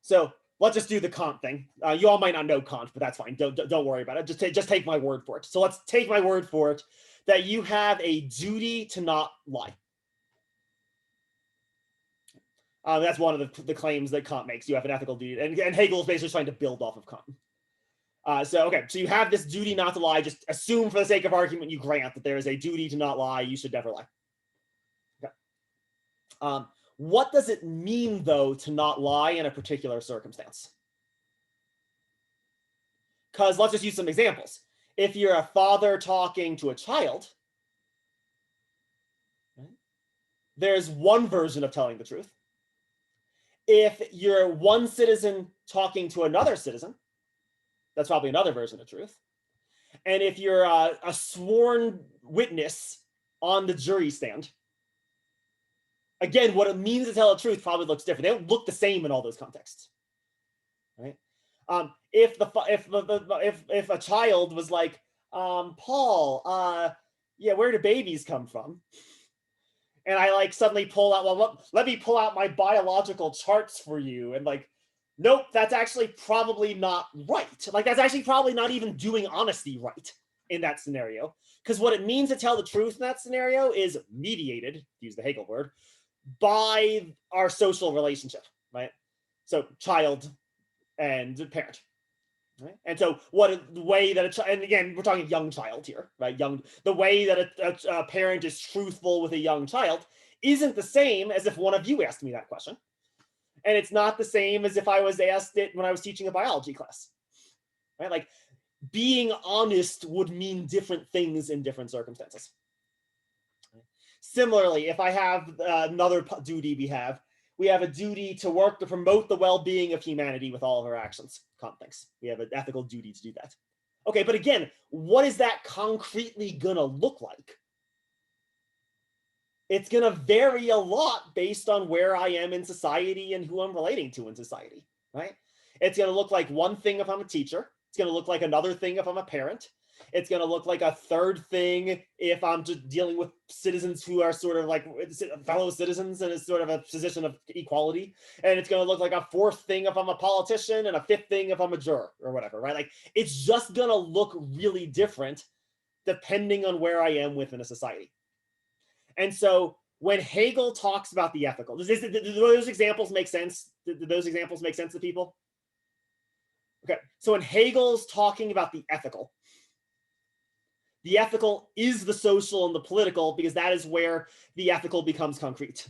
So let's just do the Kant thing. You all might not know Kant, but that's fine. Don't worry about it. Just take my word for it. So let's take my word for it that you have a duty to not lie. That's one of the claims that Kant makes. You have an ethical duty, and Hegel is basically trying to build off of Kant. So you have this duty not to lie. Just assume for the sake of argument you grant that there is a duty to not lie. You should never lie. Okay. What does it mean, though, to not lie in a particular circumstance? Because let's just use some examples. If you're a father talking to a child, there's one version of telling the truth. If you're one citizen talking to another citizen, that's probably another version of truth. And if you're a sworn witness on the jury stand, again, what it means to tell the truth probably looks different. They don't look the same in all those contexts, right? If a child was like, Paul, yeah, where do babies come from? And I like suddenly pull out, well, let me pull out my biological charts for you, and like, nope, that's actually probably not right. Like, that's actually probably not even doing honesty right in that scenario. Because what it means to tell the truth in that scenario is mediated, to use the Hegel word, by our social relationship, right? So child and parent, right? And so the way that and again, we're talking young child here, right? The way that a parent is truthful with a young child isn't the same as if one of you asked me that question. And it's not the same as if I was asked it when I was teaching a biology class, right? Like, being honest would mean different things in different circumstances. Similarly, if I have another duty we have a duty to work to promote the well-being of humanity with all of our actions. Thanks. We have an ethical duty to do that. Okay, but again, what is that concretely gonna look like? It's gonna vary a lot based on where I am in society and who I'm relating to in society, right? It's gonna look like one thing if I'm a teacher. It's gonna look like another thing if I'm a parent. It's going to look like a third thing if I'm just dealing with citizens who are sort of like fellow citizens and it's sort of a position of equality. And it's going to look like a fourth thing if I'm a politician and a fifth thing if I'm a juror or whatever, right? Like, it's just going to look really different depending on where I am within a society. And so when Hegel talks about the ethical, do those examples make sense? Do those examples make sense to people? Okay, so when Hegel's talking about the ethical is the social and the political, because that is where the ethical becomes concrete.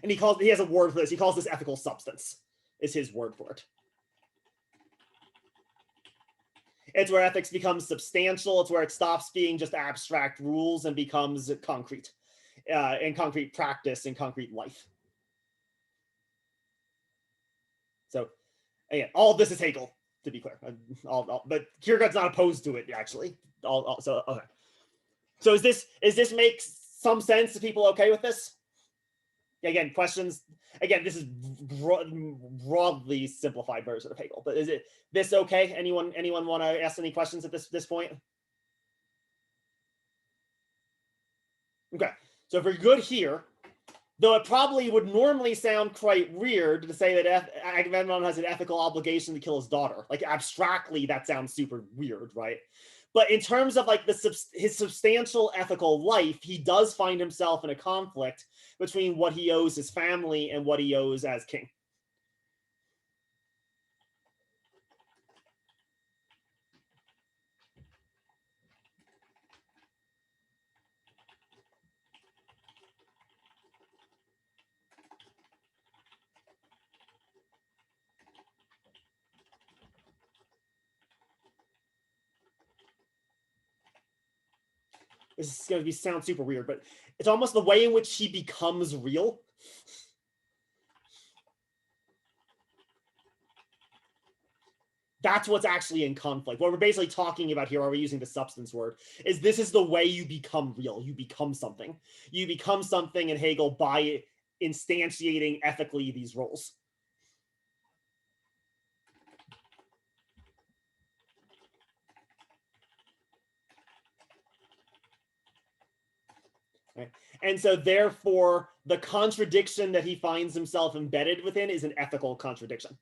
And he has a word for this. He calls this ethical substance, is his word for it. It's where ethics becomes substantial. It's where it stops being just abstract rules and becomes concrete, and concrete practice and concrete life. So, again, all of this is Hegel, to be clear. But Kierkegaard's not opposed to it, actually. So, okay. So, is this make some sense? Are people okay with this? Again, questions. Again, this is broadly simplified version of Hegel, but is this okay? Anyone want to ask any questions at this point? Okay, so if we're good here, though it probably would normally sound quite weird to say that Agamemnon has an ethical obligation to kill his daughter. Like, abstractly, that sounds super weird, right? But in terms of like his substantial ethical life, he does find himself in a conflict between what he owes his family and what he owes as king. This is going to sound super weird, but it's almost the way in which he becomes real. That's what's actually in conflict. What we're basically talking about here, are we using the substance word, is this is the way you become real. You become something. You become something in Hegel by instantiating ethically these roles. Right? And so therefore, the contradiction that he finds himself embedded within is an ethical contradiction.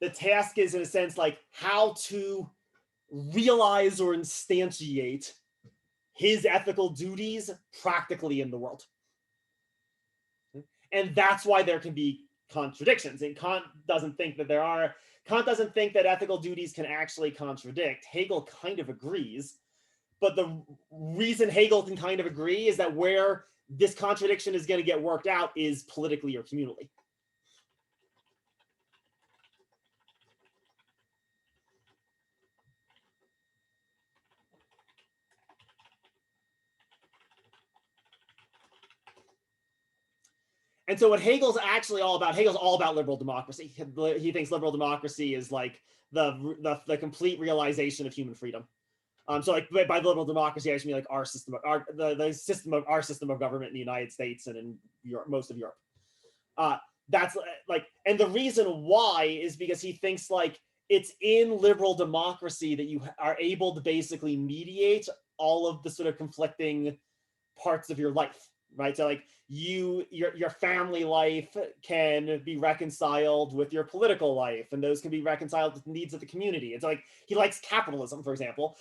the task is, in a sense, like how to realize or instantiate his ethical duties practically in the world. And that's why there can be contradictions. And Kant doesn't think that Kant doesn't think that ethical duties can actually contradict. Hegel kind of agrees. But the reason Hegel can kind of agree is that where this contradiction is going to get worked out is politically or communally. And so what Hegel's actually all about, Hegel's all about liberal democracy. He thinks liberal democracy is like the complete realization of human freedom. So like by liberal democracy, I just mean like our system, the system of our system of government in the United States and in Europe, most of Europe. That's like, and the reason why is because he thinks like it's in liberal democracy that you are able to basically mediate all of the sort of conflicting parts of your life, right? So like your family life can be reconciled with your political life, and those can be reconciled with the needs of the community. It's like he likes capitalism, for example,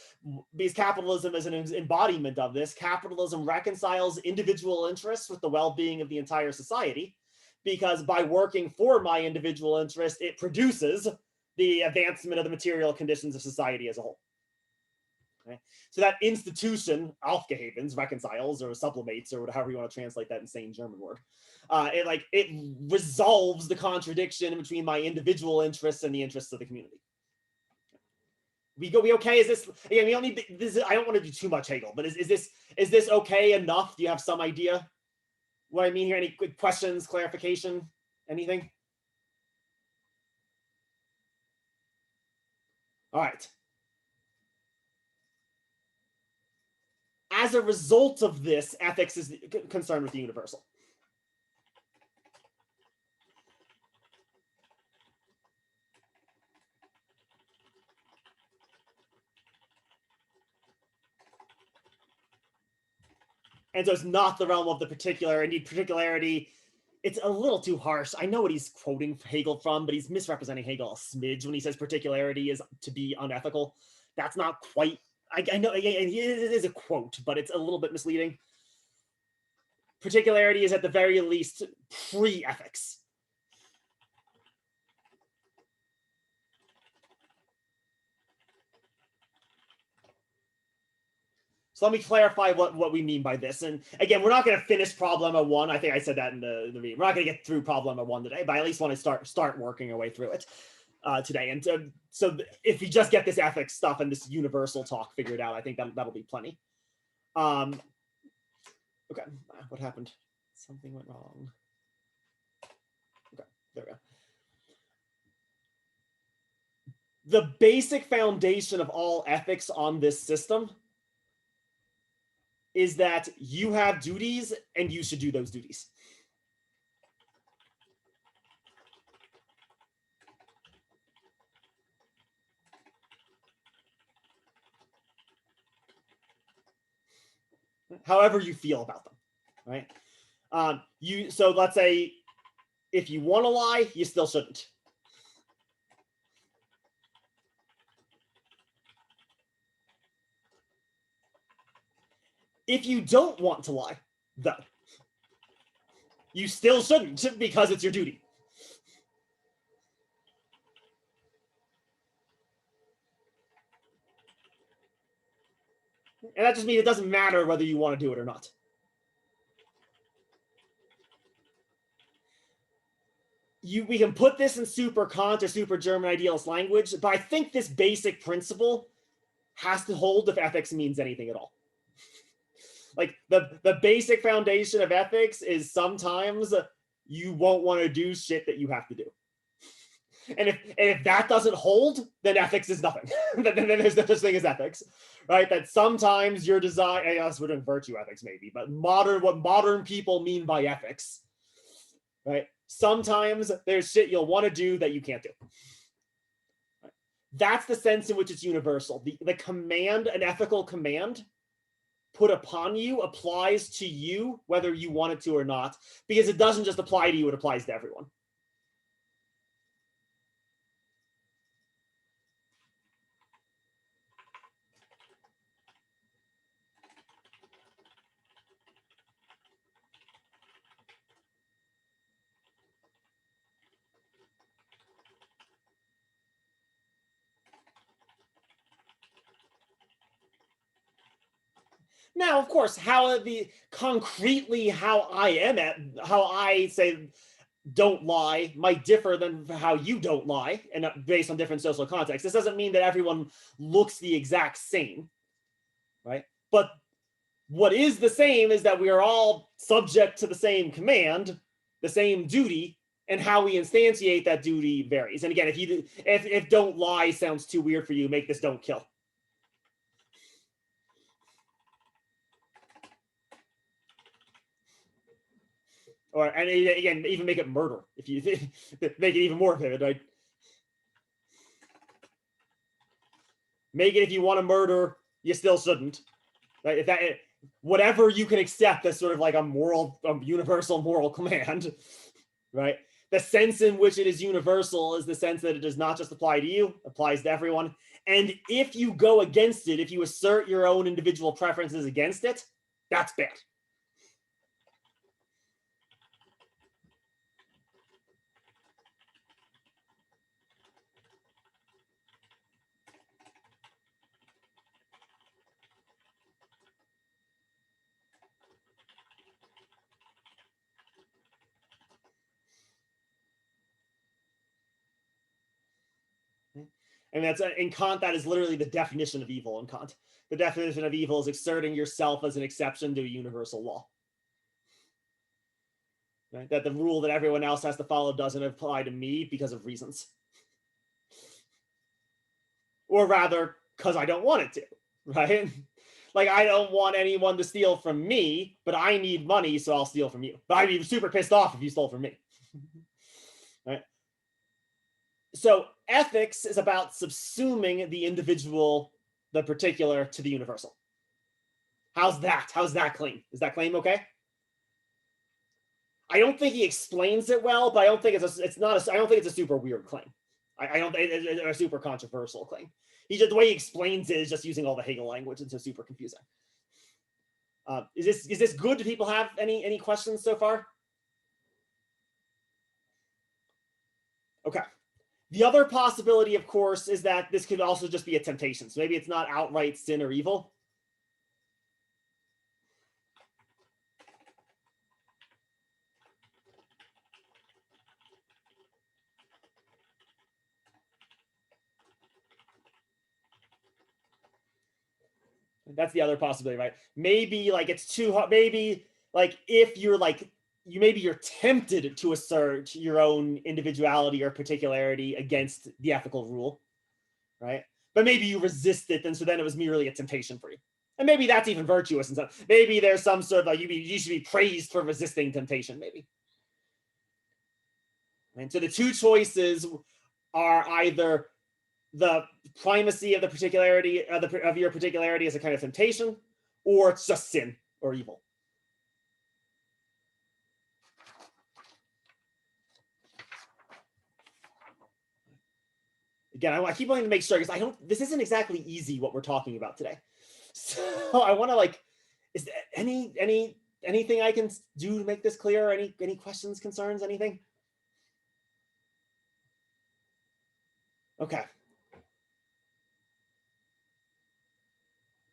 because capitalism is an embodiment of this. Capitalism reconciles individual interests with the well-being of the entire society, because by working for my individual interest, it produces the advancement of the material conditions of society as a whole. Okay. So that institution, Aufgehebens, reconciles or sublimates, or however you want to translate that insane German word. It resolves the contradiction between my individual interests and the interests of the community. We okay? Is this? Again, we don't need this. I don't want to do too much Hegel, but is this okay enough? Do you have some idea what I mean here? Any quick questions, clarification, anything? All right. As a result of this, ethics is concerned with the universal. And so it's not the realm of the particular. Indeed, particularity, it's a little too harsh. I know what he's quoting Hegel from, but he's misrepresenting Hegel a smidge when he says particularity is to be unethical. That's not quite, I know, it is a quote, but it's a little bit misleading. Particularity is at the very least pre-ethics. So let me clarify what we mean by this. And again, we're not going to finish Problema 1. I think I said that in the reading. We're not going to get through Problema 1 today, but I at least want to start working our way through it today. And so if you just get this ethics stuff and this universal talk figured out, I think that'll be plenty. Okay, what happened? Something went wrong. Okay, there we go. The basic foundation of all ethics on this system is that you have duties and you should do those duties. However you feel about them, right? So let's say if you want to lie, you still shouldn't. If you don't want to lie, though, you still shouldn't, because it's your duty. And that just means it doesn't matter whether you want to do it or not. We can put this in super Kant or super German idealist language, but I think this basic principle has to hold if ethics means anything at all. Like the basic foundation of ethics is sometimes you won't want to do shit that you have to do. And if that doesn't hold, then ethics is nothing. then there's no such thing as ethics, right? That sometimes your desire, I guess we're doing virtue ethics maybe, but what modern people mean by ethics, right? Sometimes there's shit you'll want to do that you can't do. Right? That's the sense in which it's universal. The command, an ethical command put upon you applies to you whether you want it to or not, because it doesn't just apply to you, it applies to everyone. Now, of course, how I am at, how I say don't lie might differ than how you don't lie, and based on different social contexts. This doesn't mean that everyone looks the exact same, right? But what is the same is that we are all subject to the same command, the same duty, and how we instantiate that duty varies. And again, if don't lie sounds too weird for you, make this don't kill. Or, and again, even make it murder if you make it even more vivid, right? Make it if you want to murder, you still shouldn't, right? If that, whatever you can accept as sort of like a universal moral command, right? The sense in which it is universal is the sense that it does not just apply to you, applies to everyone. And if you go against it, if you assert your own individual preferences against it, that's bad. And that's in Kant, that is literally the definition of evil in Kant. The definition of evil is exerting yourself as an exception to a universal law. Right? That the rule that everyone else has to follow doesn't apply to me because of reasons. Or rather, because I don't want it to, right? Like, I don't want anyone to steal from me, but I need money, so I'll steal from you. But I'd be super pissed off if you stole from me. Right? So ethics is about subsuming the individual, the particular, to the universal. How's that? How's that claim? Is that claim okay? I don't think he explains it well, but I don't think it's a super weird claim. I don't think it's a super controversial claim. The way he explains it is just using all the Hegel language. It's just super confusing. Is this good? Do people have any questions so far? Okay. The other possibility, of course, is that this could also just be a temptation. So maybe it's not outright sin or evil. That's the other possibility, right? Maybe like it's too hard. Maybe like if you're like, maybe you're tempted to assert your own individuality or particularity against the ethical rule, right? But maybe you resist it, and so then it was merely a temptation for you. And maybe that's even virtuous and stuff. Maybe there's some sort of like you should be praised for resisting temptation, maybe. And so the two choices are either the primacy of the particularity of your particularity as a kind of temptation, or it's just sin or evil. Again, I keep wanting to make sure because this isn't exactly easy what we're talking about today. So I want to like, is there anything I can do to make this clear? Any questions, concerns, anything? Okay.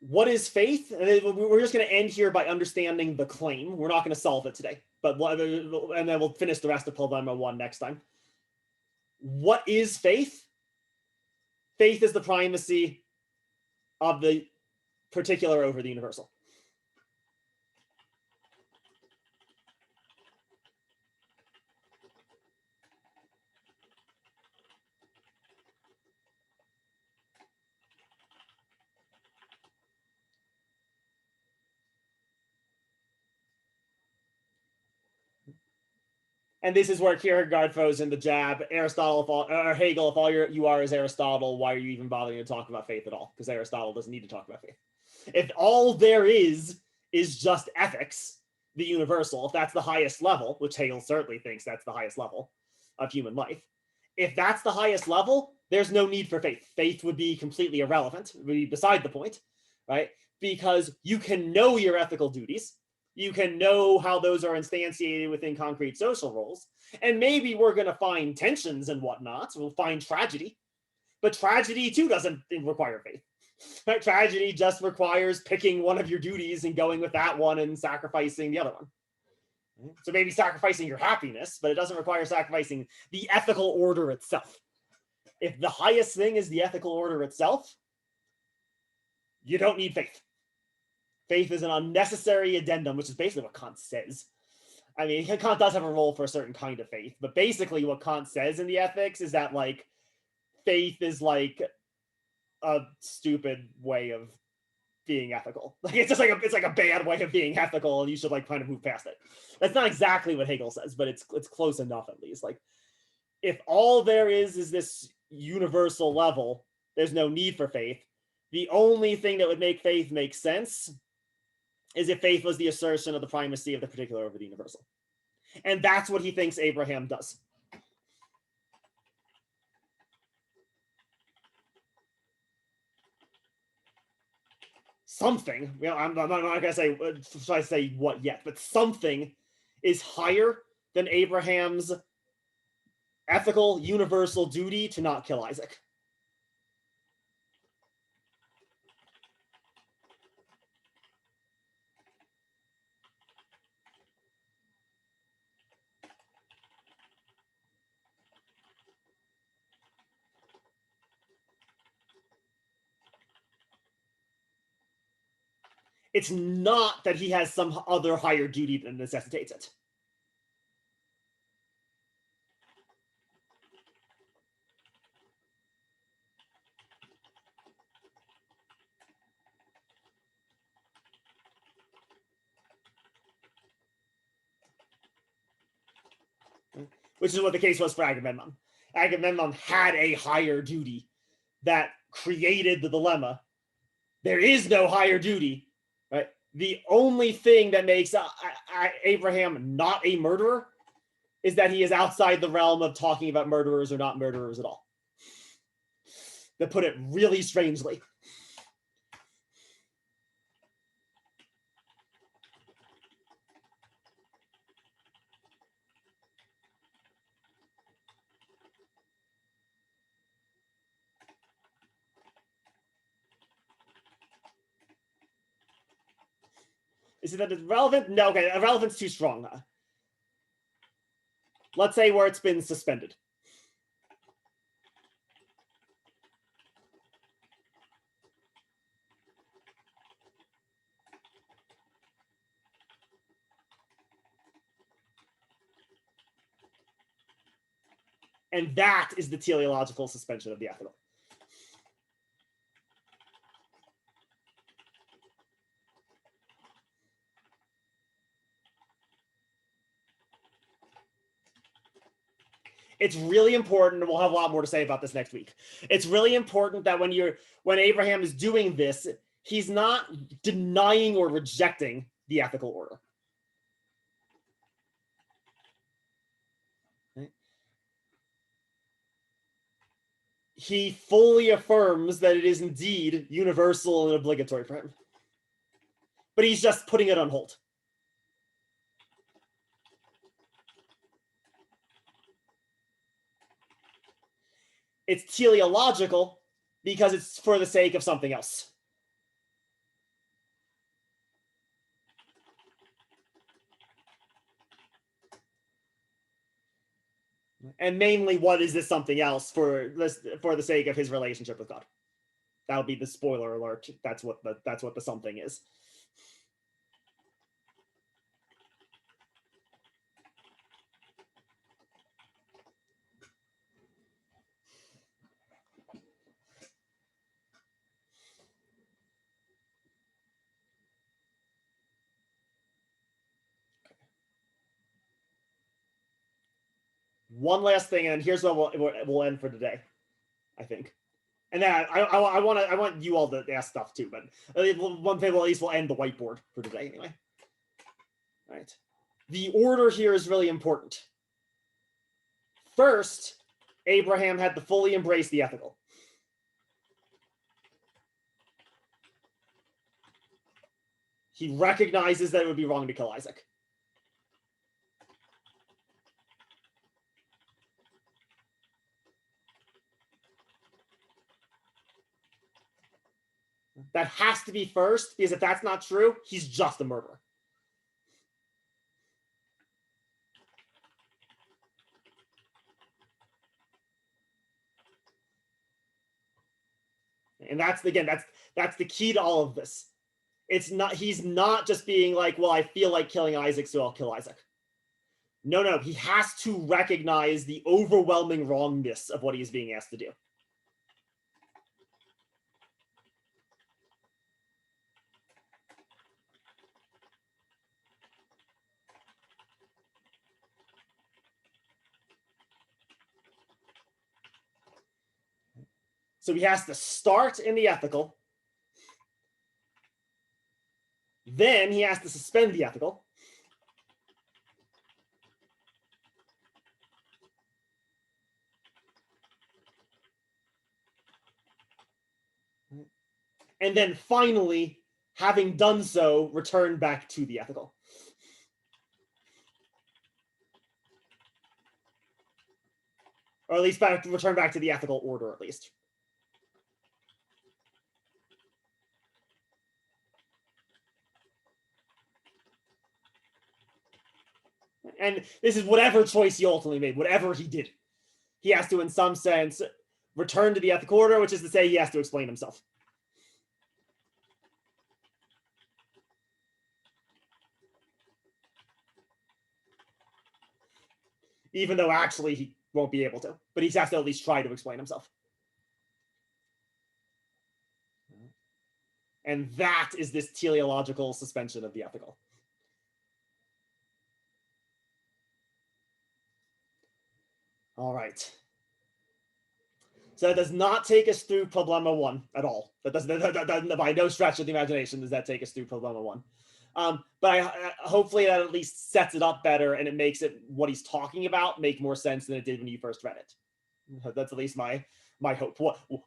What is faith? And we're just going to end here by understanding the claim. We're not going to solve it today, and then we'll finish the rest of Problema 1 next time. What is faith? Faith is the primacy of the particular over the universal. And this is where Kierkegaard throws in the jab. Aristotle, or Hegel, if all you are is Aristotle, why are you even bothering to talk about faith at all? Because Aristotle doesn't need to talk about faith. If all there is just ethics, the universal, if that's the highest level, which Hegel certainly thinks that's the highest level of human life, if that's the highest level, there's no need for faith. Faith would be completely irrelevant. It would be beside the point, right? Because you can know your ethical duties. You can know how those are instantiated within concrete social roles. And maybe we're going to find tensions and whatnot. So we'll find tragedy. But tragedy, too, doesn't require faith. Tragedy just requires picking one of your duties and going with that one and sacrificing the other one. So maybe sacrificing your happiness, but it doesn't require sacrificing the ethical order itself. If the highest thing is the ethical order itself, you don't need faith. Faith is an unnecessary addendum, which is basically what Kant says. I mean, Kant does have a role for a certain kind of faith, but basically what Kant says in the Ethics is that, like, faith is like a stupid way of being ethical. Like, it's just like it's like a bad way of being ethical, and you should, like, kind of move past it. That's not exactly what Hegel says, but it's close enough, at least. Like, if all there is this universal level, there's no need for faith. The only thing that would make faith make sense is if faith was the assertion of the primacy of the particular over the universal. And that's what he thinks Abraham does. Something, you know, I'm not going to say what yet, but something is higher than Abraham's ethical universal duty to not kill Isaac. It's not that he has some other higher duty that necessitates it. Which is what the case was for Agamemnon. Agamemnon had a higher duty that created the dilemma. There is no higher duty, right? The only thing that makes Abraham not a murderer is that he is outside the realm of talking about murderers or not murderers at all. To put it really strangely. Is it that it's relevant? No, okay, relevant's too strong. Let's say where it's been suspended. And that is the teleological suspension of the ethical. It's really important, and we'll have a lot more to say about this next week. It's really important that when Abraham is doing this, he's not denying or rejecting the ethical order. Right? He fully affirms that it is indeed universal and obligatory for him. But he's just putting it on hold. It's teleological because it's for the sake of something else. And mainly, what is this something else for the sake of his relationship with God? That'll be the spoiler alert. That's what the something is. One last thing, and here's what we'll end for today, I think. And then I want you all to ask stuff too, but one thing, at least we'll end the whiteboard for today anyway. All right. The order here is really important. First, Abraham had to fully embrace the ethical. He recognizes that it would be wrong to kill Isaac. That has to be first, because if that's not true, he's just a murderer. And that's, again, that's the key to all of this. He's not just being like, well, I feel like killing Isaac, so I'll kill Isaac. No, he has to recognize the overwhelming wrongness of what he's being asked to do. So he has to start in the ethical. Then he has to suspend the ethical. And then finally, having done so, return back to the ethical. Or at least return back to the ethical order, at least. And this is whatever choice he ultimately made, whatever he did. He has to, in some sense, return to the ethical order, which is to say he has to explain himself. Even though actually he won't be able to, but he has to at least try to explain himself. And that is this teleological suspension of the ethical. All right. So that does not take us through Problema 1 at all. That doesn't, by no stretch of the imagination does that take us through Problema 1. But hopefully that at least sets it up better, and it makes it, what he's talking about, make more sense than it did when you first read it. That's at least my hope.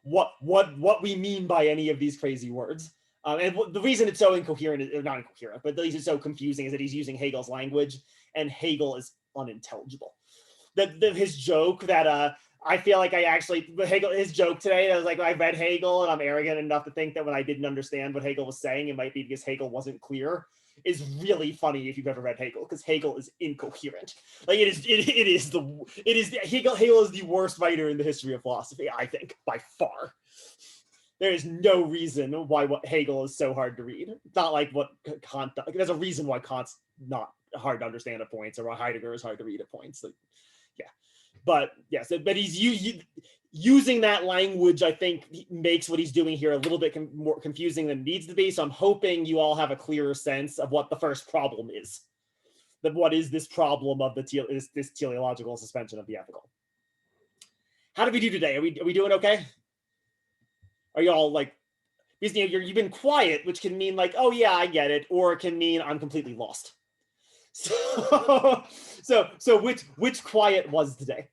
What we mean by any of these crazy words. And the reason it's so incoherent, or not incoherent, but the reason it's so confusing is that he's using Hegel's language, and Hegel is unintelligible. His joke that I feel like his joke today, I was like, I read Hegel and I'm arrogant enough to think that when I didn't understand what Hegel was saying, it might be because Hegel wasn't clear, is really funny if you've ever read Hegel, because Hegel is incoherent. Like Hegel is the worst writer in the history of philosophy, I think, by far. There is no reason why what Hegel is so hard to read. It's not like what Kant, there's a reason why Kant's not hard to understand at points, or why Heidegger is hard to read at points. Like, yeah. But yes, but he's using that language, I think, makes what he's doing here a little bit more confusing than it needs to be. So I'm hoping you all have a clearer sense of what the first problem is. That what is this problem of this teleological suspension of the ethical? How did we do today? Are we doing okay? Are y'all like, because you've been quiet, which can mean like, oh yeah, I get it, or it can mean I'm completely lost. So which quiet was today?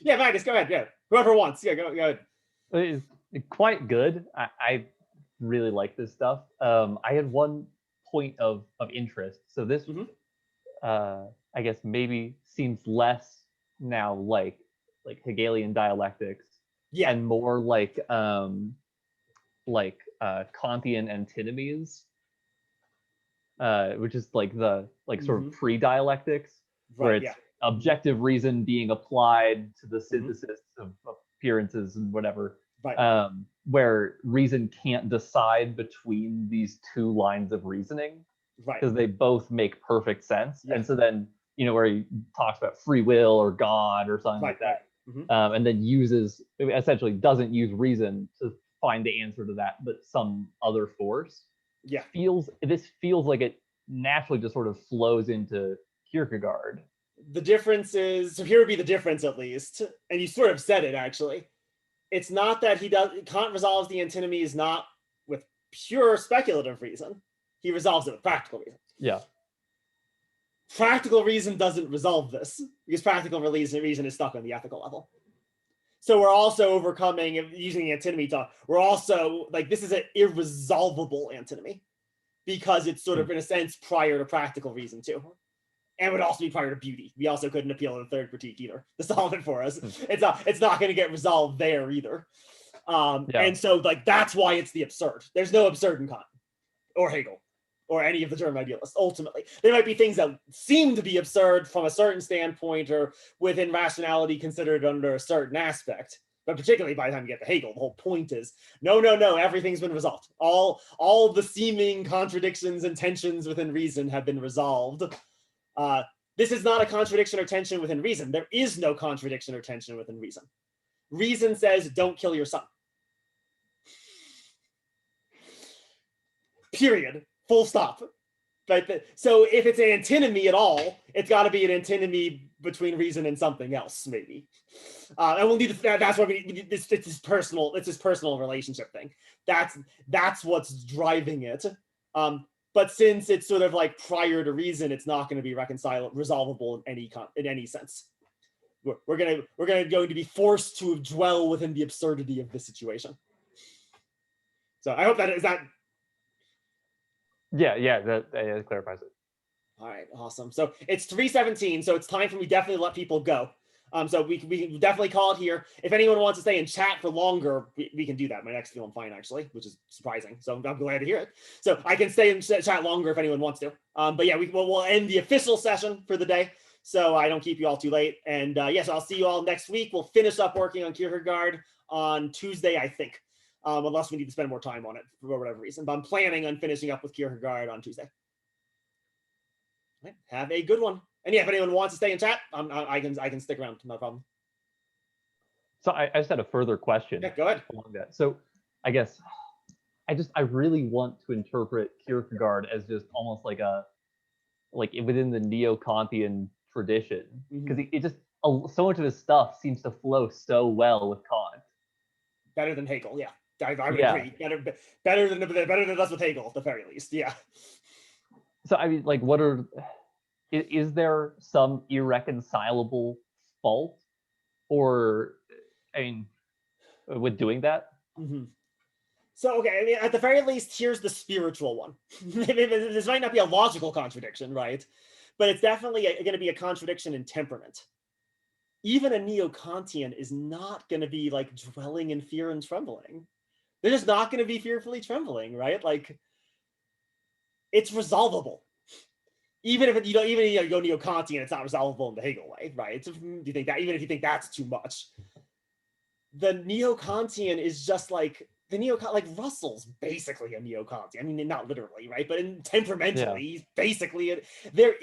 Yeah, Magnus, go ahead. Yeah, whoever wants. Yeah, go ahead. It's quite good. I really like this stuff. I had one point of interest. So this, I guess maybe seems less now like Hegelian dialectics, yeah, and more like Kantian antinomies, which is like the sort of pre-dialectics, where it's objective reason being applied to the synthesis of appearances and whatever, right. Where reason can't decide between these two lines of reasoning, right, because they both make perfect sense. Yeah. And so then, where he talks about free will or God or something like that, and then essentially doesn't use reason to find the answer to that, but some other force. Yeah, this feels like it naturally just sort of flows into Kierkegaard. The difference is, so here would be the difference at least, and you sort of said it actually. It's not that Kant resolves the antinomies not with pure speculative reason. He resolves it with practical reason. Yeah. Practical reason doesn't resolve this, because practical reason is stuck on the ethical level. So we're also overcoming, using the antinomy talk, we're also, like, this is an irresolvable antinomy, because it's sort of, in a sense, prior to practical reason too. And would also be prior to beauty. We also couldn't appeal to the third critique either to solve it for us. It's not going to get resolved there either. And so like that's why it's the absurd. There's no absurd in Kant or Hegel or any of the German idealists. Ultimately, there might be things that seem to be absurd from a certain standpoint or within rationality considered under a certain aspect. But particularly by the time you get to Hegel, the whole point is no, everything's been resolved. All the seeming contradictions and tensions within reason have been resolved. This is not a contradiction or tension within reason. There is no contradiction or tension within reason. Reason says, don't kill your son. Period. Full stop. Right? So if it's an antinomy at all, it's got to be an antinomy between reason and something else, maybe. And we'll need to, that's what we need. It's this personal relationship thing. That's what's driving it. But since it's sort of like prior to reason, it's not going to be resolvable in any sense. We're going to be forced to dwell within the absurdity of this situation. So I hope that is that. Yeah, that clarifies it. All right, awesome. So it's 3:17, so it's time for me definitely to let people go. So we can definitely call it here. If anyone wants to stay and chat for longer, we can do that. My next feel I'm fine, actually, which is surprising. So I'm glad to hear it. So I can stay and chat longer if anyone wants to. But yeah, we'll end the official session for the day, so I don't keep you all too late. And yes, I'll see you all next week. We'll finish up working on Kierkegaard on Tuesday, I think, unless we need to spend more time on it for whatever reason. But I'm planning on finishing up with Kierkegaard on Tuesday. All right, have a good one. And yeah, if anyone wants to stay in chat, I can stick around, no problem. So I just had a further question. Yeah, go ahead. Along that. So I guess I really want to interpret Kierkegaard as just almost like within the Neo-Kantian tradition, because it just so much of his stuff seems to flow so well with Kant. Better than Hegel, yeah. I would agree. Better than us with Hegel, at the very least, yeah. So I mean, like, is there some irreconcilable fault, or I mean, with doing that? Mm-hmm. So okay, I mean, at the very least, here's the spiritual one. This might not be a logical contradiction, right? But it's definitely going to be a contradiction in temperament. Even a neo-Kantian is not going to be like dwelling in fear and trembling. They're just not going to be fearfully trembling, right? Like, it's resolvable. Even if you go neo-Kantian, it's not resolvable in the Hegel way, right? Do you think that? Even if you think that's too much, the neo-Kantian is just like like Russell's basically a neo-Kantian. I mean, not literally, right? But temperamentally, he's basically there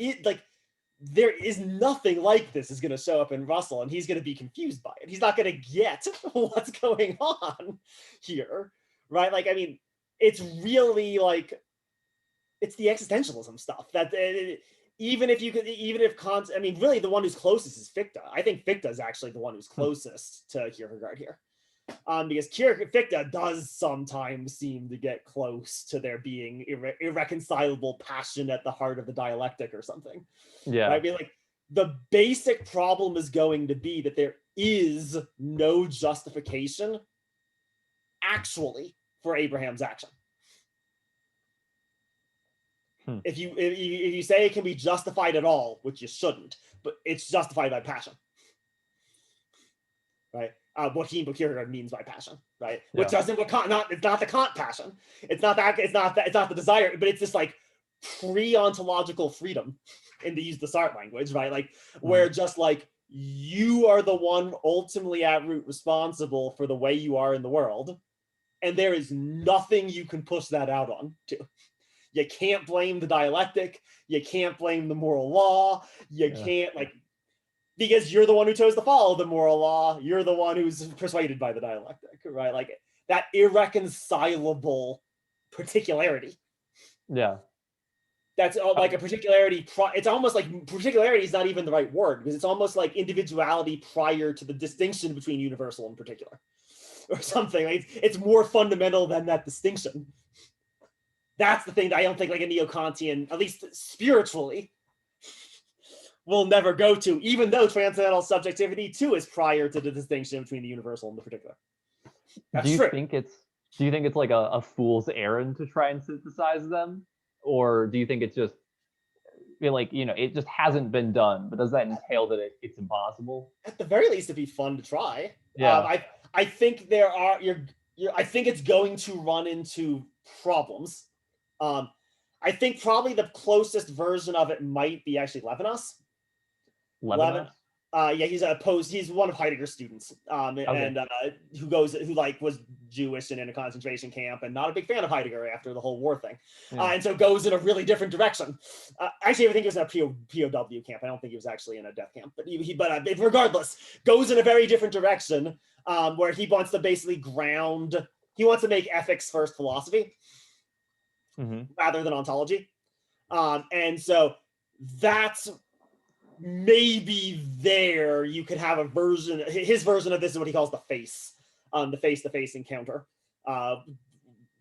is nothing like this is going to show up in Russell, and he's going to be confused by it. He's not going to get what's going on here, right? Like, I mean, it's really like, it's the existentialism stuff that even if Kant, I mean, really the one who's closest is Fichte. I think Fichte is actually the one who's closest to Kierkegaard here. Because Fichte does sometimes seem to get close to there being irreconcilable passion at the heart of the dialectic or something. Yeah. I mean, like, the basic problem is going to be that there is no justification actually for Abraham's action. If you say it can be justified at all, which you shouldn't, but it's justified by passion, right? What Kierkegaard means by passion, right? Yeah. Which doesn't it's not the Kant passion. It's not the desire, but it's this like pre-ontological freedom, and to use the Sartre language, right? Like, where just like you are the one ultimately at root responsible for the way you are in the world, and there is nothing you can push that out on to. You can't blame the dialectic. You can't blame the moral law. You can't, like, because you're the one who chose to follow the moral law. You're the one who's persuaded by the dialectic, right? Like, that irreconcilable particularity. Yeah. That's like a particularity. It's almost like particularity is not even the right word, because it's almost like individuality prior to the distinction between universal and particular, or something. Like, it's more fundamental than that distinction. That's the thing that I don't think like a neo-Kantian, at least spiritually, will never go to, even though transcendental subjectivity too is prior to the distinction between the universal and the particular. That's do you true. think it's like a fool's errand to try and synthesize them? Or do you think it's just it just hasn't been done, but does that entail that it's impossible? At the very least, it'd be fun to try. Yeah. I think I think it's going to run into problems. I think probably the closest version of it might be actually Levinas. Levinas? Yeah, he's one of Heidegger's students, and who was Jewish and in a concentration camp, and not a big fan of Heidegger after the whole war thing, and so goes in a really different direction. Actually, I think he was in a POW camp. I don't think he was actually in a death camp, but regardless, goes in a very different direction, where he wants to basically he wants to make ethics first philosophy rather than ontology, and so that's. Maybe there you could have his version of this is what he calls the face-to-face encounter,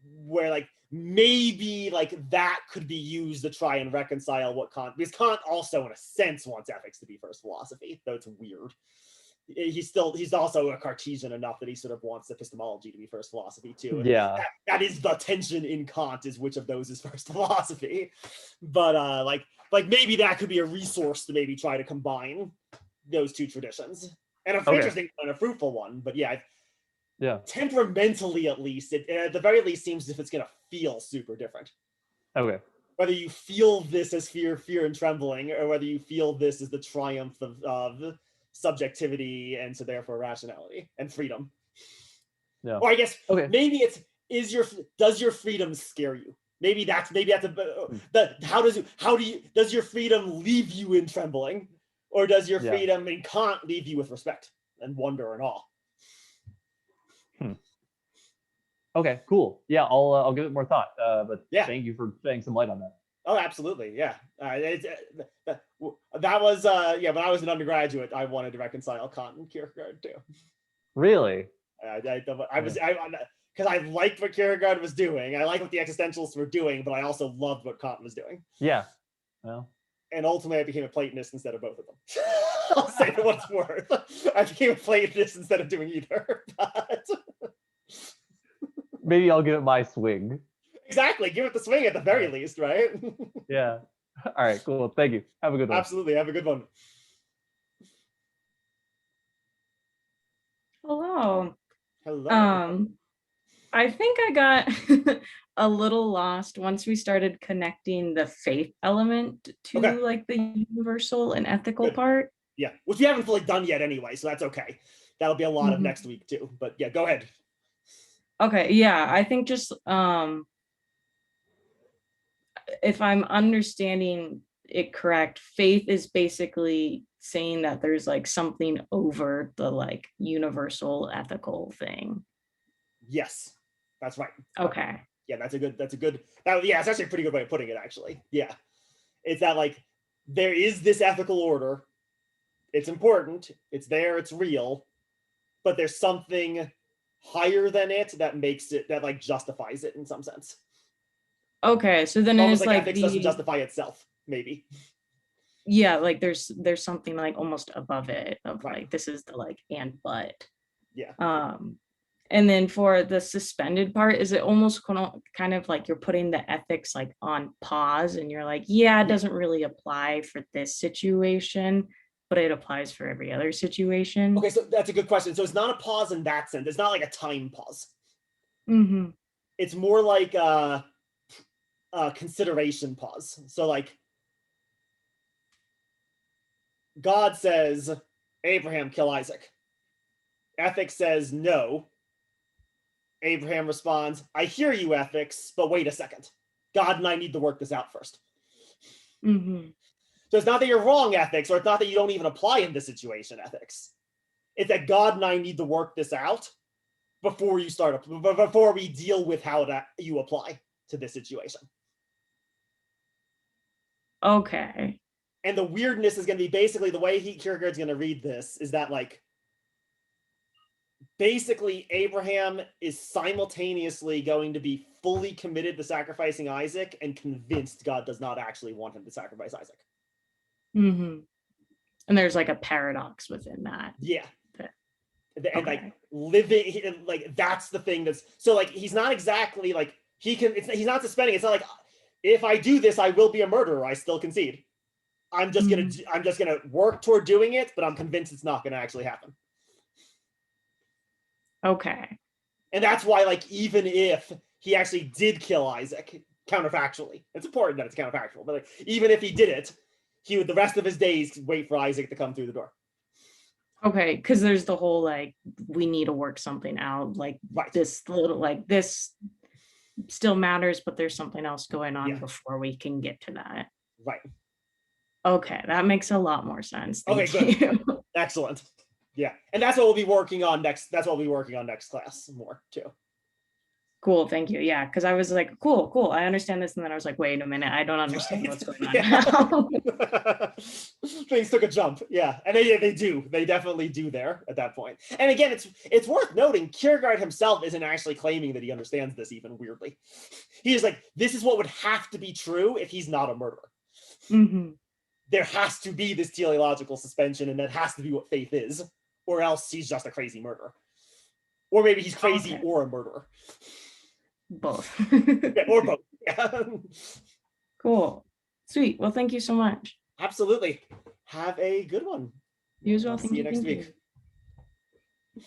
where like maybe like that could be used to try and reconcile what Kant, because Kant also in a sense wants ethics to be first philosophy, though it's weird. He's also a Cartesian enough that he sort of wants epistemology to be first philosophy too. Yeah, that is the tension in Kant, is which of those is first philosophy. But like maybe that could be a resource to maybe try to combine those two traditions, and an interesting and a fruitful one. But yeah, temperamentally at least, it at the very least seems as if it's going to feel super different. Okay. Whether you feel this as fear and trembling, or whether you feel this as the triumph of subjectivity and so therefore rationality and freedom. Yeah. Or I guess maybe does your freedom scare you? Maybe that's does your freedom leave you in trembling, or does your freedom in Kant leave you with respect and wonder and awe? Okay, cool. Yeah, I'll give it more thought. But thank you for shedding some light on that. Oh, absolutely. Yeah. That was when I was an undergraduate, I wanted to reconcile Kant and Kierkegaard too. Really? Because I liked what Kierkegaard was doing. I liked what the existentialists were doing, but I also loved what Kant was doing. Yeah. Well. And ultimately I became a Platonist instead of both of them. I'll say for what it's worth. I became a Platonist instead of doing either. But maybe I'll give it my swing. Exactly. Give it the swing at the very least, right? Yeah. All right, cool. Thank you. Have a good one. Absolutely. Have a good one. Hello. Hello. I think I got a little lost once we started connecting the faith element to like the universal and ethical part. Yeah, which we haven't fully done yet anyway, so that's okay. That'll be a lot of next week too. But yeah, go ahead. Okay, yeah, I think just if I'm understanding it correct, faith is basically saying that there's like something over the like universal ethical thing. Yes, that's right. Okay. Yeah, it's actually a pretty good way of putting it, actually. Yeah. It's that like there is this ethical order. It's important, it's there, it's real, but there's something higher than it that makes it, that like justifies it in some sense. Okay, so then it's like ethics doesn't justify itself, maybe. Yeah, like there's something like almost above it of like this is the like and but. Yeah. And then for the suspended part, is it almost kind of like you're putting the ethics like on pause and you're like, it doesn't really apply for this situation, but it applies for every other situation? Okay, so that's a good question. So it's not a pause in that sense. It's not like a time pause. It's more like a consideration pause. So like God says, Abraham, kill Isaac. Ethics says no. Abraham responds, I hear you, ethics, but wait a second. God and I need to work this out first. So it's not that you're wrong, ethics, or it's not that you don't even apply in this situation, ethics. It's that God and I need to work this out before we deal with how that you apply to this situation. Okay. And the weirdness is going to be basically the way Kierkegaard's going to read this is that like basically Abraham is simultaneously going to be fully committed to sacrificing Isaac and convinced God does not actually want him to sacrifice Isaac. And there's like a paradox within that. Yeah. And like living, like that's the thing that's so like he's not exactly like he's not suspending. It's not like if I do this, I will be a murderer. I still concede. I'm just gonna work toward doing it, but I'm convinced it's not gonna actually happen. Okay. And that's why, like, even if he actually did kill Isaac counterfactually, it's important that it's counterfactual, but like, even if he did it, he would the rest of his days wait for Isaac to come through the door. Okay, because there's the whole like we need to work something out, like Right. this little like this still matters, but there's something else going on Yeah. before we can get to that. Right. Okay, that makes a lot more sense. Okay, Thank good. you. Excellent. Yeah. And that's what we'll be working on next. That's what we'll be working on next class more too. Cool, thank you. Yeah, because I was like, cool, I understand this, and then I was like, wait a minute, I don't understand Right. what's going on Yeah. now. Things took a jump. Yeah. And they do. They definitely do there at that point. And again, it's worth noting Kierkegaard himself isn't actually claiming that he understands this even weirdly. He is like, this is what would have to be true if he's not a murderer. Mhm. There has to be this teleological suspension, and that has to be what faith is, or else he's just a crazy murderer. Or maybe he's crazy Okay. or a murderer. Both. Yeah, or both. Yeah. Cool. Sweet. Well, thank you so much. Absolutely. Have a good one. You as well. I'll Thank see you you. next Thank week. you.